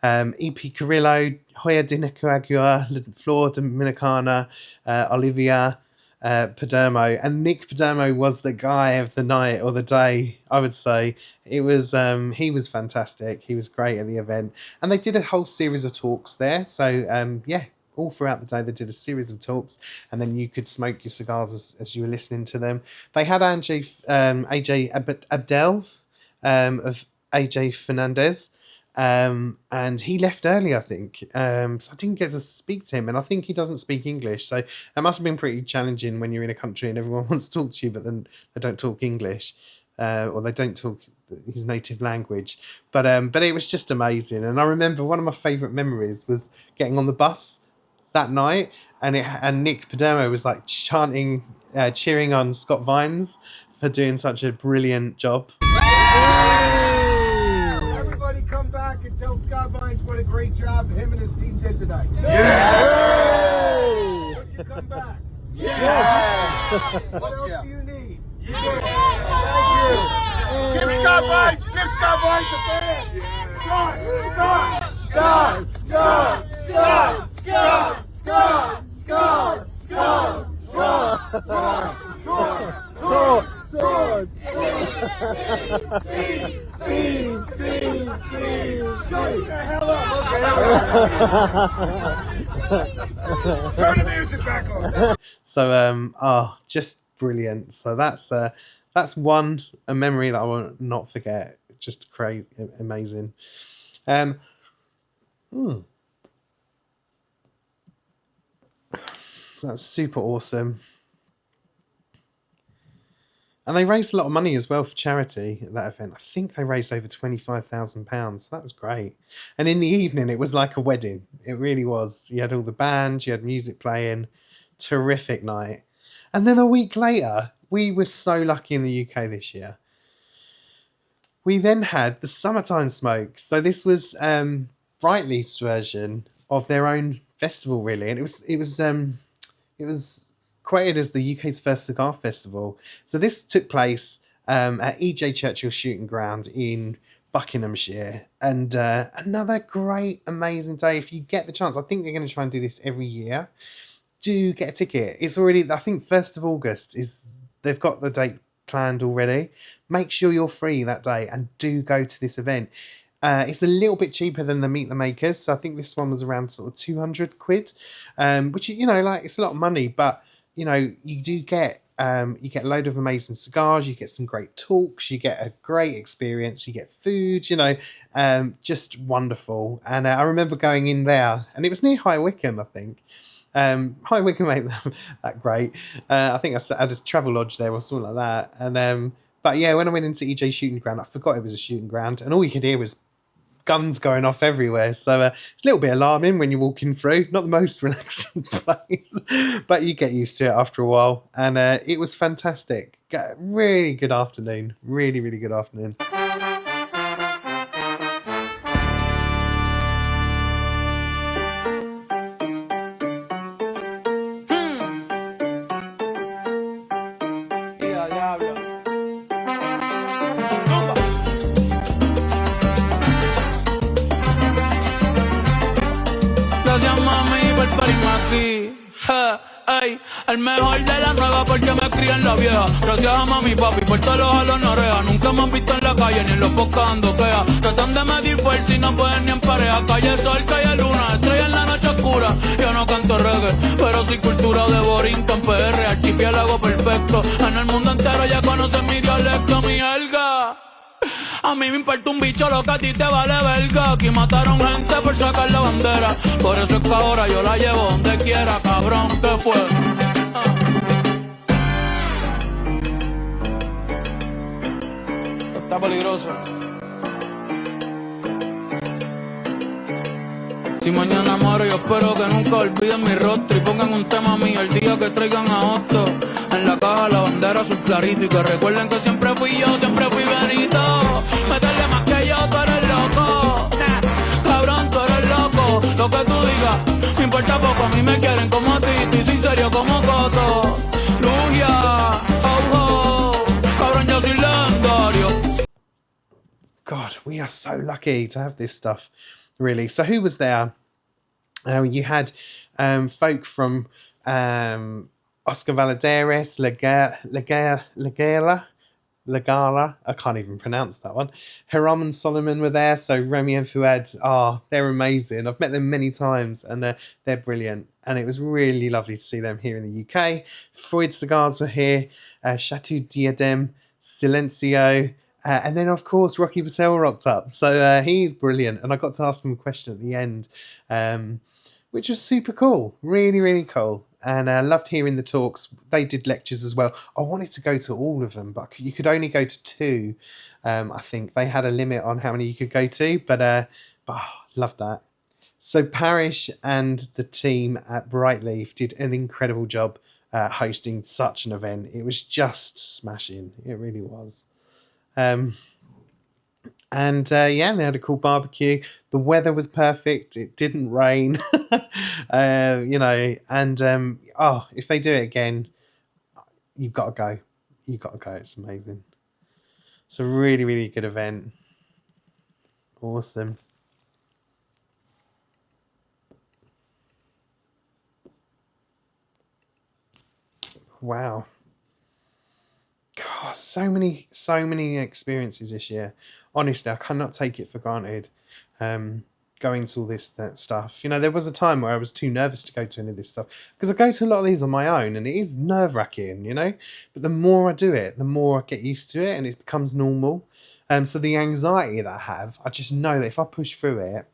E.P. Carrillo, Hoya de Nicaragua, Flor Dominicana, Olivia Padermo, and Nick Padermo was the guy of the night or the day, I would say. It was he was fantastic. He was great at the event, and they did a whole series of talks there. So all throughout the day. They did a series of talks, and then you could smoke your cigars as you were listening to them. They had AJ Abdel of AJ Fernandez. And he left early, I think. So I didn't get to speak to him, and I think he doesn't speak English. So it must have been pretty challenging when you're in a country and everyone wants to talk to you, but then they don't talk English, or they don't talk his native language. But it was just amazing. And I remember one of my favourite memories was getting on the bus that night, and Nick Padermo was like chanting, cheering on Scott Vines for doing such a brilliant job. Everybody come back and tell Scott Vines what a great job him and his team did tonight. Yeah! Would you come back? Yes! What else do you need? Yeah! Thank you! Give Scott Vines a fan! Turn the music back on. So just brilliant. So that's a memory that I will not forget. Just great, amazing. So that was super awesome. And they raised a lot of money as well for charity at that event. I think they raised over £25,000. So that was great. And in the evening, it was like a wedding. It really was. You had all the bands, you had music playing. Terrific night. And then a week later, we were so lucky in the UK this year. We then had the Summertime Smoke. So this was Brightleaf's version of their own festival, really. And it was created as the UK's first cigar festival. So this took place at E.J. Churchill Shooting Ground in Buckinghamshire. And another great, amazing day. If you get the chance, I think they're going to try and do this every year. Do get a ticket. It's already, I think, 1st of August is, they've got the date planned already. Make sure you're free that day and do go to this event. It's a little bit cheaper than the Meet the Makers. So I think this one was around sort of 200 quid, which, you know, like, it's a lot of money, but you know, you do get a load of amazing cigars, you get some great talks, you get a great experience, you get food, you know, just wonderful. And I remember going in there, and it was near High Wycombe, I think. High Wycombe ain't that great. I think I had a travel lodge there or something like that. And but yeah, when I went into EJ Shooting Ground, I forgot it was a shooting ground, and all you could hear was guns going off everywhere. So it's a little bit alarming when you're walking through. Not the most relaxing place, but you get used to it after a while. And it was fantastic. Really good afternoon. Really, really good afternoon. El mejor de la nueva porque me crié en la vieja. Gracias a mami y papi por todos los jalones oreja. Nunca me han visto en la calle ni en los podcasts ando queja. Tratan de medir fuerza y no pueden ni en pareja. Calle sol, calle luna, estrella en la noche oscura. Yo no canto reggae, pero sí cultura de Borinquen, PR, archipiélago perfecto. En el mundo entero ya conocen mi dialecto, mi jerga. A mí me importa un bicho lo que a ti te vale verga. Aquí mataron gente por sacar la bandera. Por eso es que ahora yo la llevo donde quiera, cabrón, ¿qué fue? Está peligroso. Si mañana muero yo espero que nunca olviden mi rostro y pongan un tema mío el día que traigan a Otto. En la caja la bandera azul clarito y que recuerden que siempre fui yo, siempre fui Benito. Métele más que yo, tú eres loco. Cabrón, tú eres loco. Lo que tú digas, me importa poco. A mí me quieren como a ti, estoy sincero como Coto. Lugia, oh, oh. Cabrón, yo soy legendario. God, we are so lucky to have this stuff, really. So who was there? You had folk from Oscar Valadares, Legala, Lagala, I can't even pronounce that one. Hiram and Solomon were there, so Remy and Fuad, they're amazing. I've met them many times, and they're brilliant. And it was really lovely to see them here in the UK. Freud Cigars were here, Chateau Diadem, Silencio, and then of course Rocky Patel rocked up. So he's brilliant, and I got to ask him a question at the end, which was super cool, really, really cool. And I loved hearing the talks. They did lectures as well. I wanted to go to all of them, but you could only go to 2. I think they had a limit on how many you could go to, but loved that. So Parish and the team at Brightleaf did an incredible job hosting such an event. It was just smashing. It really was. And they had a cool barbecue. The weather was perfect. It didn't rain, and if they do it again, you've got to go. You've got to go. It's amazing. It's a really, really good event. Awesome. Wow. God, so many experiences this year. Honestly, I cannot take it for granted. Going to all that stuff. There was a time where I was too nervous to go to any of this stuff because I go to a lot of these on my own, and it is nerve-wracking, But the more I do it, the more I get used to it, and it becomes normal. So the anxiety that I have, I just know that if I push through it,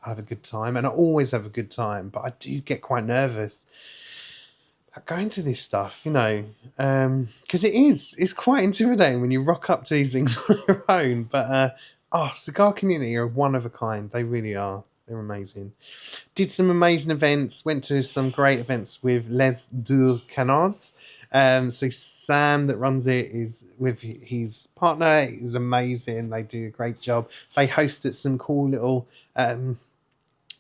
I'll have a good time, and I always have a good time. But I do get quite nervous going to this stuff, because it's quite intimidating when you rock up to these things on your own. But cigar community are one of a kind. They really are. They're amazing. Did some amazing events. Went to some great events with Les Deux Canards. So Sam that runs it is with his partner. Is amazing. They do a great job. They hosted some cool little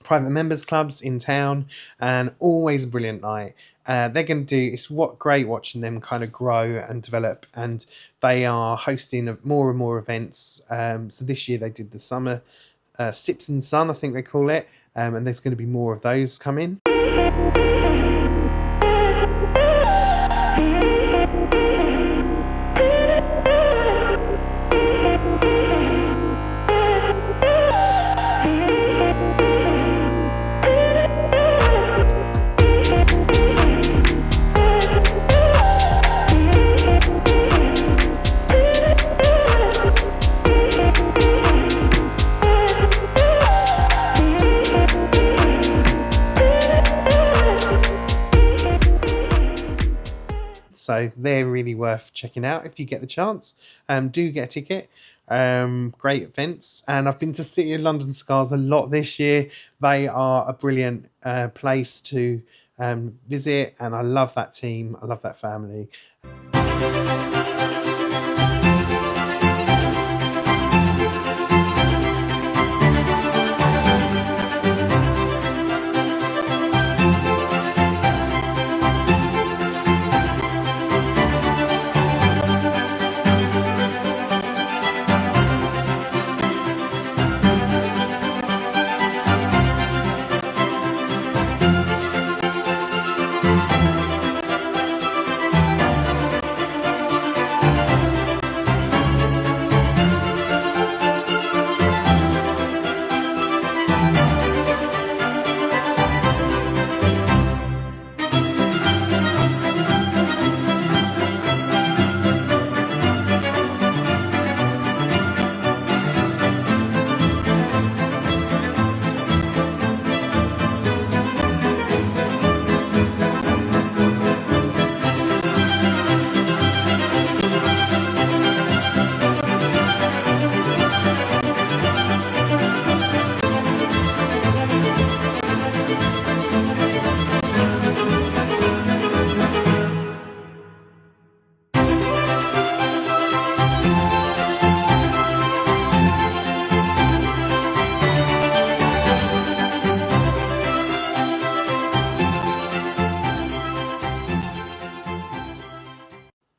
private members clubs in town, and always a brilliant night. They're going to do, great watching them kind of grow and develop, and they are hosting more and more events. So this year they did the summer Sips and Sun, I think they call it, and there's going to be more of those coming. So they're really worth checking out if you get the chance. Do get a ticket. Great events. And I've been to City of London Cigars a lot this year. They are a brilliant place to visit, and I love that team. I love that family.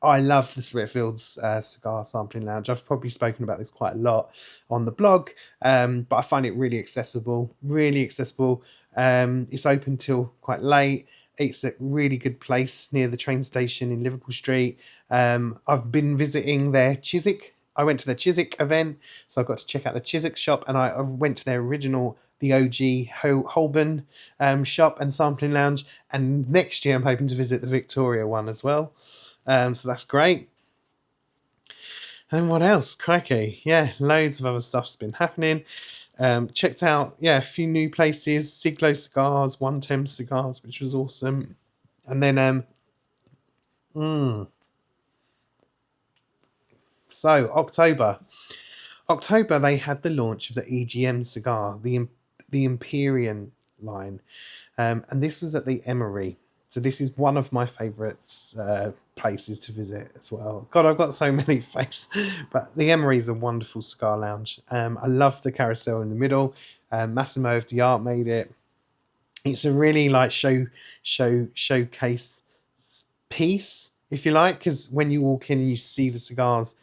I love the Spiritfields Cigar Sampling Lounge. I've probably spoken about this quite a lot on the blog, but I find it really accessible, really accessible. It's open till quite late. It's a really good place near the train station in Liverpool Street. I've been visiting their Chiswick. I went to the Chiswick event, so I got to check out the Chiswick shop, and I went to their original, the OG Holborn shop and sampling lounge. And next year, I'm hoping to visit the Victoria one as well. So that's great. And what else? Crikey. Yeah, loads of other stuff's been happening. Checked out, a few new places. Siglo Cigars, 110 Cigars, which was awesome. And then, so October, they had the launch of the EGM cigar, the Empyrean line. And this was at the Emery. So this is one of my favourites places to visit as well. God, I've got so many faves. But the Emery is a wonderful cigar lounge. I love the carousel in the middle. Massimo of the Art made it. It's a really like showcase piece, if you like, because when you walk in, you see the cigars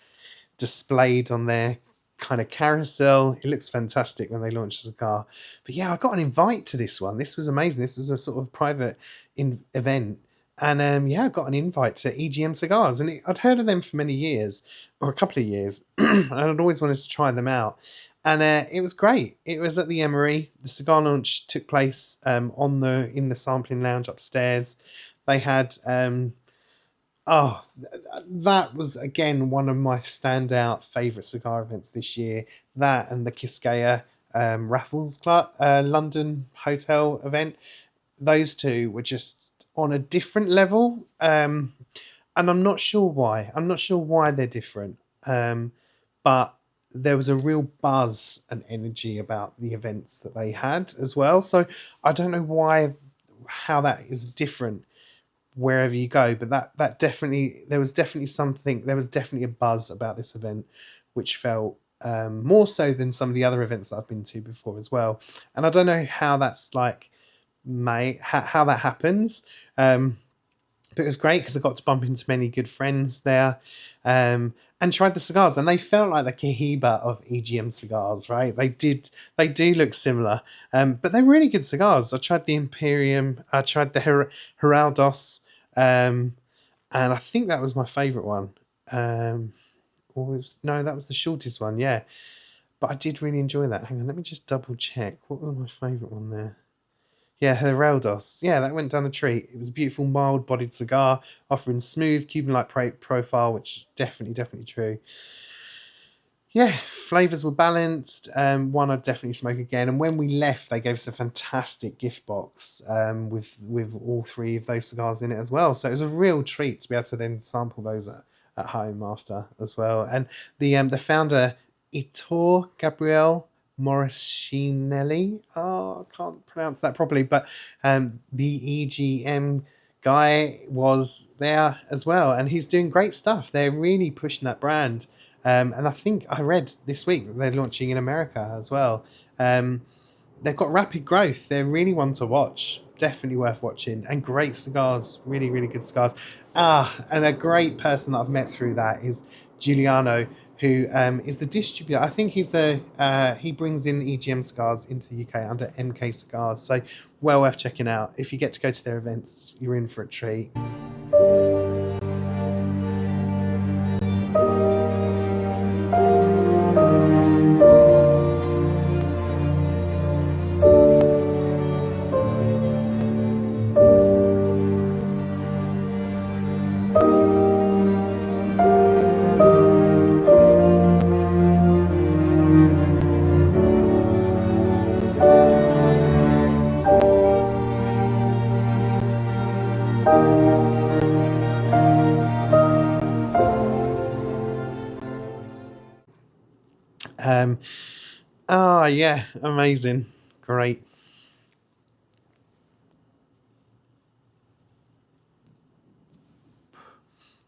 displayed on their kind of carousel. It looks fantastic when they launch a cigar. But yeah, I got an invite to this one. This was amazing. This was a sort of private event, and I got an invite to EGM Cigars, and I'd heard of them for many years, or a couple of years, and I'd always wanted to try them out. And it was great. It was at the Emery. The cigar launch took place in the sampling lounge upstairs. They had that was again one of my standout favourite cigar events this year. That and the Quisqueya Raffles Club London hotel event. Those two were just on a different level, and I'm not sure why. I'm not sure why they're different, but there was a real buzz and energy about the events that they had as well. So I don't know how that is different wherever you go, but that definitely, there was definitely a buzz about this event, which felt more so than some of the other events that I've been to before as well. And I don't know how that's like, how that happens. But it was great because I got to bump into many good friends there, and tried the cigars, and they felt like the Cohiba of EGM cigars, right? They do look similar, but they're really good cigars. I tried the Imperium, I tried the Heraldos, and I think that was my favourite one. That was the shortest one, yeah. But I did really enjoy that. Hang on, let me just double check. What was my favourite one there? Yeah, Heraldos. Yeah, that went down a treat. It was a beautiful, mild-bodied cigar, offering smooth Cuban-like profile, which is definitely true. Yeah, flavours were balanced. One I'd definitely smoke again. And when we left, they gave us a fantastic gift box with all three of those cigars in it as well. So it was a real treat to be able to then sample those at home after as well. And the founder, Ettore Gabriele Moroscinelli. I can't pronounce that properly, but the EGM guy was there as well, and he's doing great stuff. They're really pushing that brand, and I think I read this week that they're launching in America as well. They've got rapid growth. They're really one to watch. Definitely worth watching, and great cigars. Really, really good cigars. And a great person that I've met through that is Giuliano, who is the distributor. I think he's he brings in the EGM cigars into the UK under MK Cigars. So well worth checking out. If you get to go to their events, you're in for a treat. Yeah, amazing, great.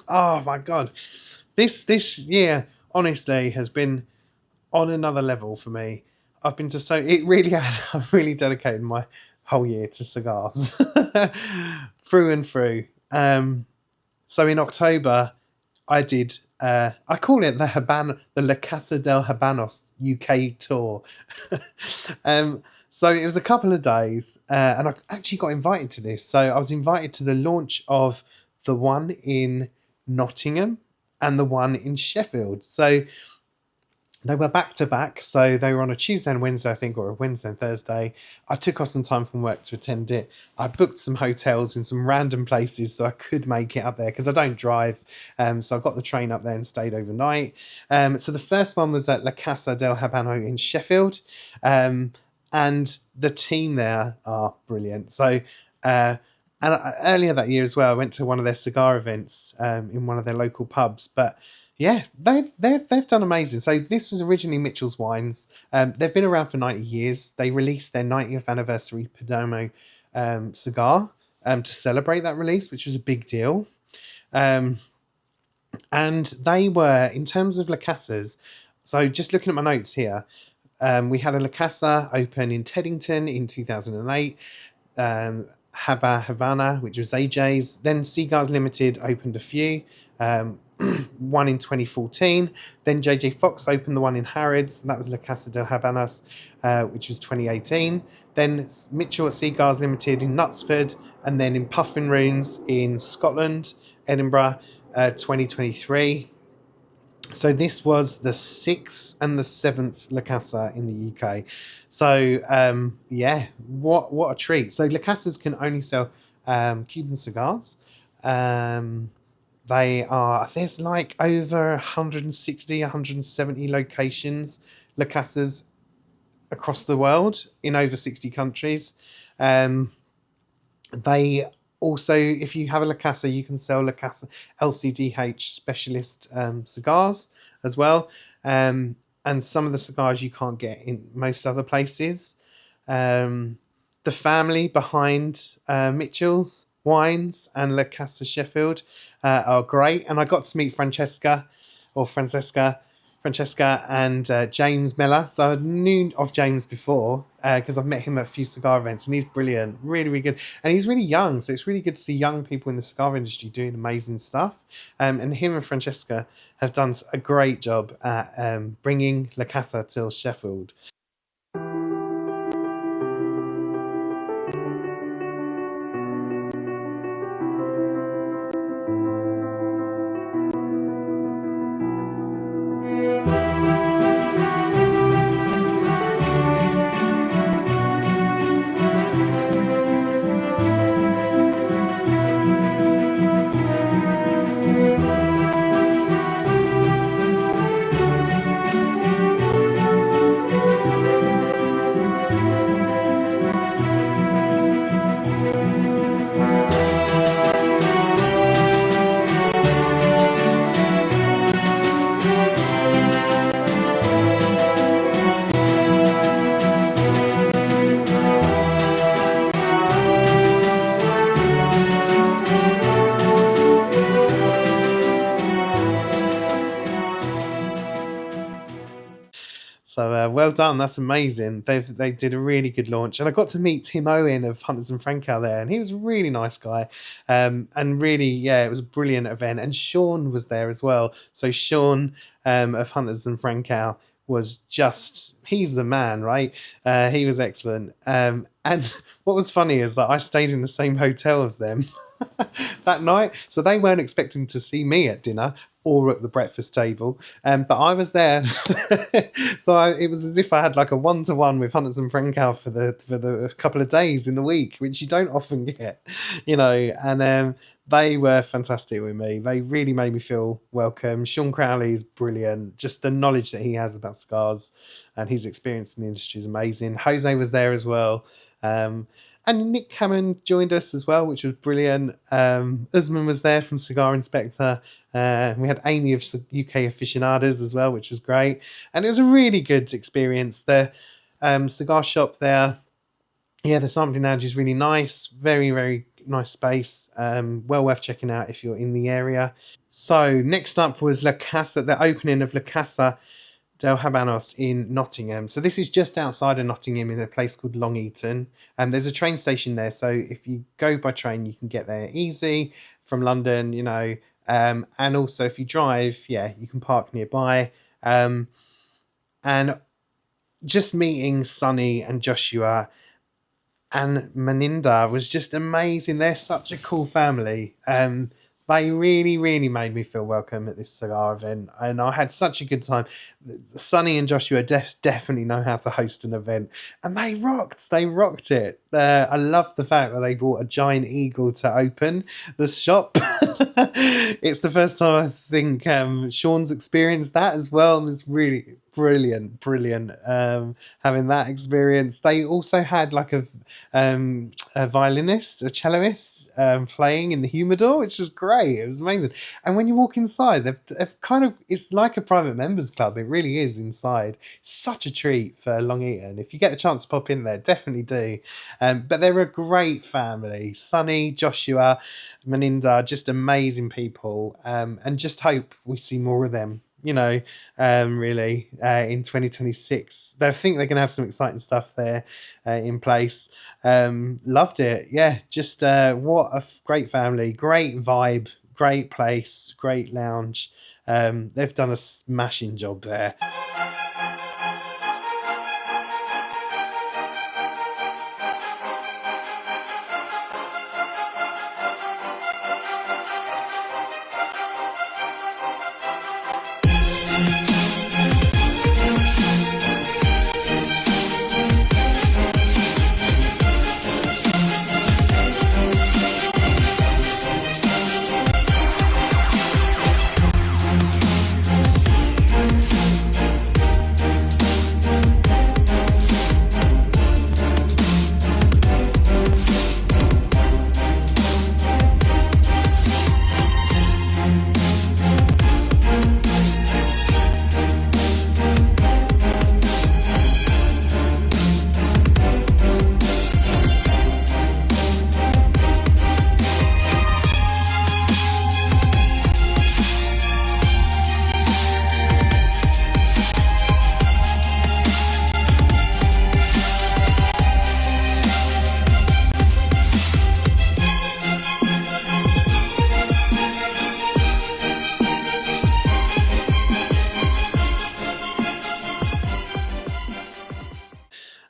Oh my god, this year honestly has been on another level for me. I've been to I've really dedicated my whole year to cigars through and through. So in October, I did. I call it the La Casa del Habanos UK tour. So it was a couple of days, and I actually got invited to this. So I was invited to the launch of the one in Nottingham and the one in Sheffield. So they were back to back. So they were on a Tuesday and Wednesday, I think, or a Wednesday and Thursday. I took off some time from work to attend it. I booked some hotels in some random places so I could make it up there because I don't drive. So I got the train up there and stayed overnight. So the first one was at La Casa del Habano in Sheffield. And the team there are brilliant. So, earlier that year as well, I went to one of their cigar events in one of their local pubs. But yeah, they've done amazing. So this was originally Mitchell's Wines. They've been around for 90 years. They released their 90th anniversary Perdomo cigar to celebrate that release, which was a big deal. And they were, in terms of La Casas, so just looking at my notes here, we had a La Casa open in Teddington in 2008. Havana, which was AJ's. Then Cigars Limited opened a few. One in 2014. Then JJ Fox opened the one in Harrods. That was La Casa del Habanas, which was 2018. Then Mitchell at Cigars Limited in Knutsford. And then in Puffin Rooms in Scotland, Edinburgh, 2023. So this was the 6th and the 7th La Casa in the UK. So yeah, what a treat. So La Casas can only sell Cuban cigars. There's like over 160, 170 locations, La Casas across the world in over 60 countries. They also, if you have a La Casa, you can sell La Casa LCDH specialist cigars as well. And some of the cigars you can't get in most other places. The family behind Mitchell's Wines and La Casa Sheffield are great. And I got to meet Francesca and James Miller. So I knew of James before because I've met him at a few cigar events, and he's brilliant, really, really good. And he's really young, so it's really good to see young people in the cigar industry doing amazing stuff. And him and Francesca have done a great job at bringing La Casa to Sheffield. So well done, that's amazing. They did a really good launch, and I got to meet Tim Owen of Hunters and Frankow there, and he was a really nice guy, and really, yeah, it was a brilliant event. And Sean was there as well. So Sean of Hunters and Frankow was he's the man, right? He was excellent. And what was funny is that I stayed in the same hotel as them that night, so they weren't expecting to see me at dinner or at the breakfast table, but I was there. So it was as if I had like a one-to-one with Hunters and Frankow for the couple of days in the week, which you don't often get, and they were fantastic with me. They really made me feel welcome. Sean Crowley is brilliant. Just the knowledge that he has about cigars and his experience in the industry is amazing. Jose was there as well. And Nick Hammond joined us as well, which was brilliant. Usman was there from Cigar Inspector. We had Amy of UK Aficionados as well, which was great. And it was a really good experience. The cigar shop there, yeah, the sampling lounge is really nice. Very, very nice space. Well worth checking out if you're in the area. So next up was La Casa, the opening of La Casa del Habanos in Nottingham. So this is just outside of Nottingham in a place called Long Eaton. And there's a train station there. So if you go by train, you can get there easy from London, and also if you drive, yeah, you can park nearby. And just meeting Sonny and Joshua and Meninda was just amazing. They're such a cool family. They really, really made me feel welcome at this cigar event, and I had such a good time. Sonny and Joshua definitely know how to host an event, and they rocked. They rocked it. I love the fact that they brought a giant eagle to open the shop. It's the first time I think Sean's experienced that as well, and it's really brilliant having that experience. They also had like a violinist, a celloist playing in the humidor, which was great. It was amazing. And when you walk inside, they've kind of, it's like a private members club. It really is inside. It's such a treat for Long Eaton. If you get a chance to pop in there, definitely do. But they're a great family. Sonny, Joshua, Meninda, just amazing people. And just hope we see more of them, really, in 2026. I think they're going to have some exciting stuff there in place. Loved it. Yeah, just what a great family, great vibe, great place, great lounge. They've done a smashing job there.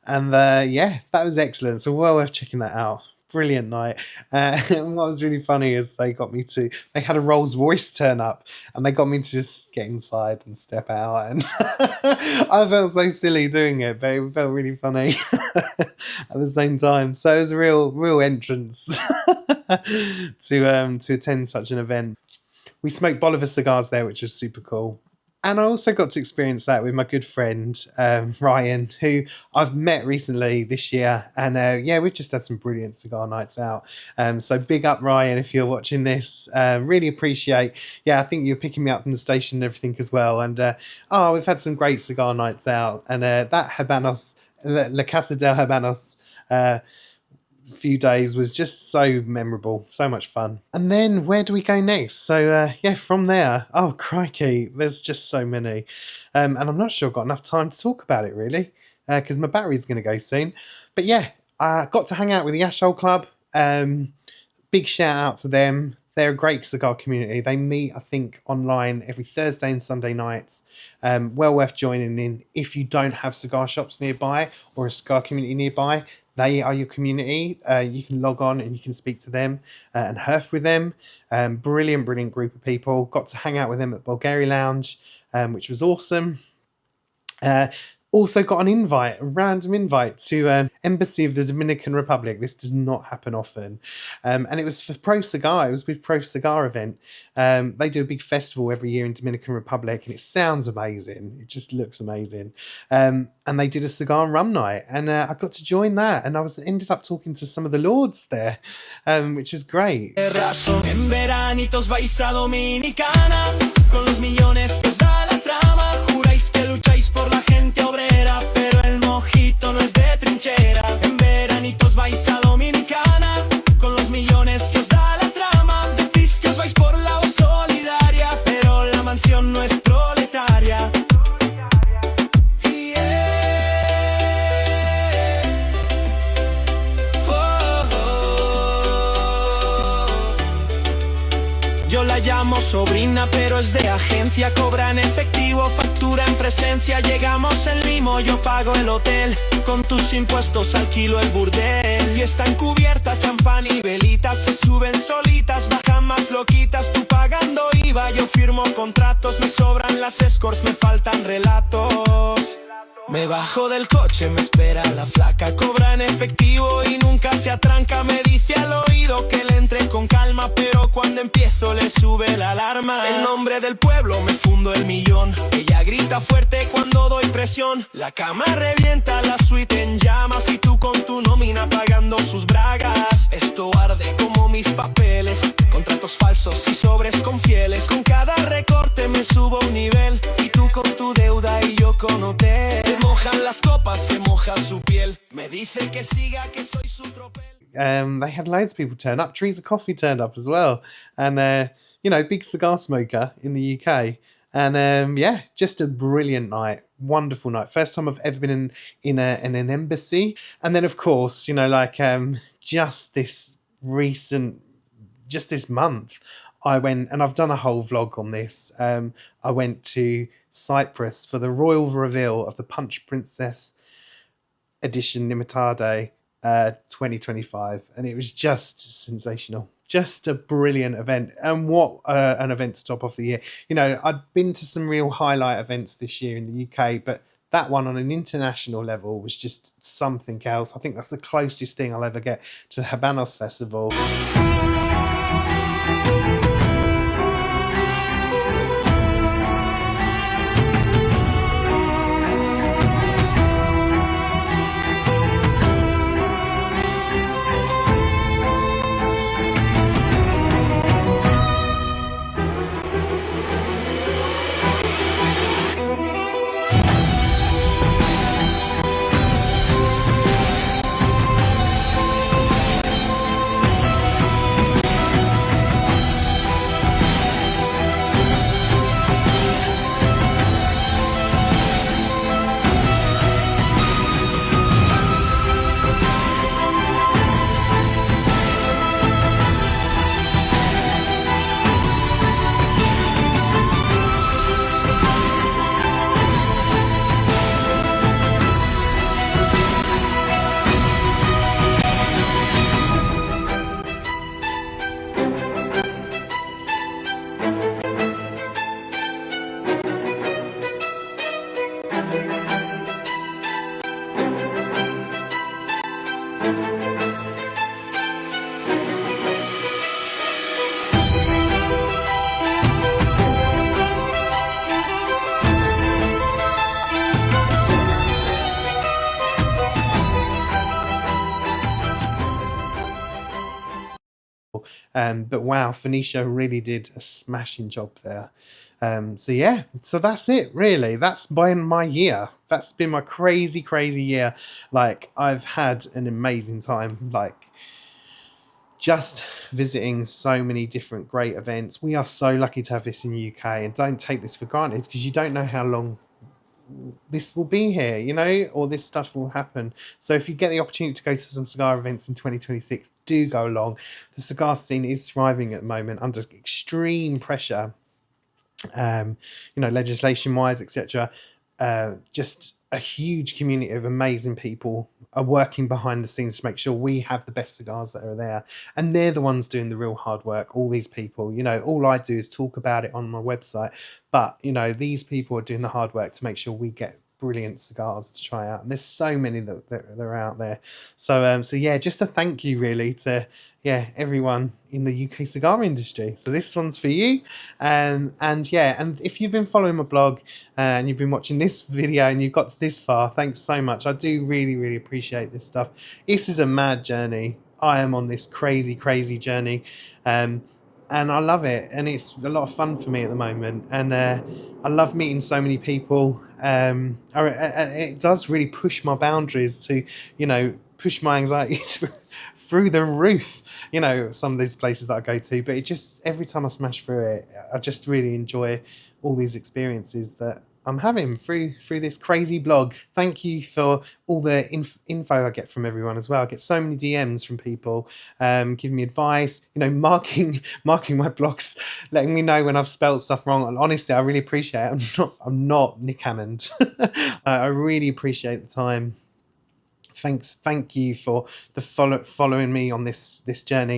And yeah, that was excellent. So well worth checking that out. Brilliant night. And what was really funny is they had a Rolls Royce turn up, and they got me to just get inside and step out. And I felt so silly doing it, but it felt really funny at the same time. So it was a real entrance to attend such an event. We smoked Bolivar cigars there, which was super cool. And I also got to experience that with my good friend, Ryan, who I've met recently this year. And yeah, we've just had some brilliant cigar nights out. So big up, Ryan, if you're watching this. Really appreciate. Yeah, I think you're picking me up from the station and everything as well. And we've had some great cigar nights out. And that Habanos, La Casa del Habanos, few days was just so memorable, so much fun. And then where do we go next? So yeah, from there, oh crikey, there's just so many, and I'm not sure I've got enough time to talk about it really, because my battery's going to go soon. But yeah, I got to hang out with the Ashhole Club. Big shout out to them. They're a great cigar community. They meet, I think, online every Thursday and Sunday nights. Well worth joining in. If you don't have cigar shops nearby or a cigar community nearby, they are your community. You can log on and you can speak to them and herf with them. Brilliant group of people. Got to hang out with them at Bulgari Lounge, which was awesome. Also got an invite, a random invite to Embassy of the Dominican Republic. This does not happen often. And it was for Pro Cigar. It was with Pro Cigar event. They do a big festival every year in Dominican Republic, and it sounds amazing. It just looks amazing. And they did a cigar and rum night, and I got to join that. And I ended up talking to some of the lords there, which was great. Por la gente obrera, pero el mojito no es de trinchera. En veranitos vais a Dominicana, con los millones que os da la trama. Decís que os vais por la voz solidaria, pero la mansión no es proletaria. Yo la llamo sobrina, pero es de agencia. Cobra en efectivo, factura en presencia. Llegamos en limo, yo pago el hotel. Con tus impuestos alquilo el burdel. Fiesta encubierta, champán y velitas. Se suben solitas, bajan más loquitas. Tú pagando IVA, yo firmo contratos. Me sobran las escorts, me faltan relatos. Me bajo del coche, me espera la flaca. Cobra en efectivo y nunca se atranca. Me dice al oído que le entre con calma, pero cuando empiezo le sube la alarma. En nombre del pueblo me fundo el millón. Ella grita fuerte cuando doy presión. La cama revienta, la suite en llamas. Y tú con tu nómina pagando sus bragas. Esto arde como mis papeles. Contratos falsos y sobres con fieles. Con cada recorte me subo un nivel. Y tú con tu deuda y yo con hotel. Se mojan las copas, se moja su piel. Me dice que siga, que soy su tropel. They had loads of people turn up. Trees of Coffee turned up as well. And, you know, big cigar smoker in the UK. And, yeah, just a brilliant night. Wonderful night. First time I've ever been in an embassy. And then, of course, you know, like just this month, I went, and I've done a whole vlog on this. I went to Cyprus for the royal reveal of the Punch Princess Edition Limitade 2025, and it was just sensational. Just a brilliant event, and what an event to top off the year. You know, I'd been to some real highlight events this year in the UK, but that one on an international level was just something else. I think that's the closest thing I'll ever get to the Havana Festival. But wow, Phoenicia really did a smashing job there. So yeah, so that's it really. That's been my year. That's been my crazy year. Like, I've had an amazing time, like just visiting so many different great events. We are so lucky to have this in the UK, and don't take this for granted, because you don't know how long this will be here, you know, or this stuff will happen. So if you get the opportunity to go to some cigar events in 2026, do go along. The cigar scene is thriving at the moment under extreme pressure, you know, legislation wise, etc. Just a huge community of amazing people are working behind the scenes to make sure we have the best cigars that are there, and they're the ones doing the real hard work. All these people, you know, all I do is talk about it on my website, but you know, these people are doing the hard work to make sure we get brilliant cigars to try out, and there's so many that are out there. So so yeah, just a thank you really to everyone in the UK cigar industry. So this one's for you. And yeah, and if you've been following my blog and you've been watching this video and you've got to this far, thanks so much. I do really appreciate this stuff. This is a mad journey. I am on this crazy journey, and I love it, and it's a lot of fun for me at the moment, and I love meeting so many people. It does really push my boundaries to, you know, push my anxiety through the roof, you know, some of these places that I go to. But it just, every time I smash through it, I just really enjoy all these experiences that I'm having through this crazy blog. Thank you for all the info I get from everyone as well. I get so many DMs from people giving me advice, you know, marking my blogs, letting me know when I've spelled stuff wrong. And honestly, I really appreciate it. I'm not Nick Hammond. I really appreciate the time. Thank you for the following me on this journey.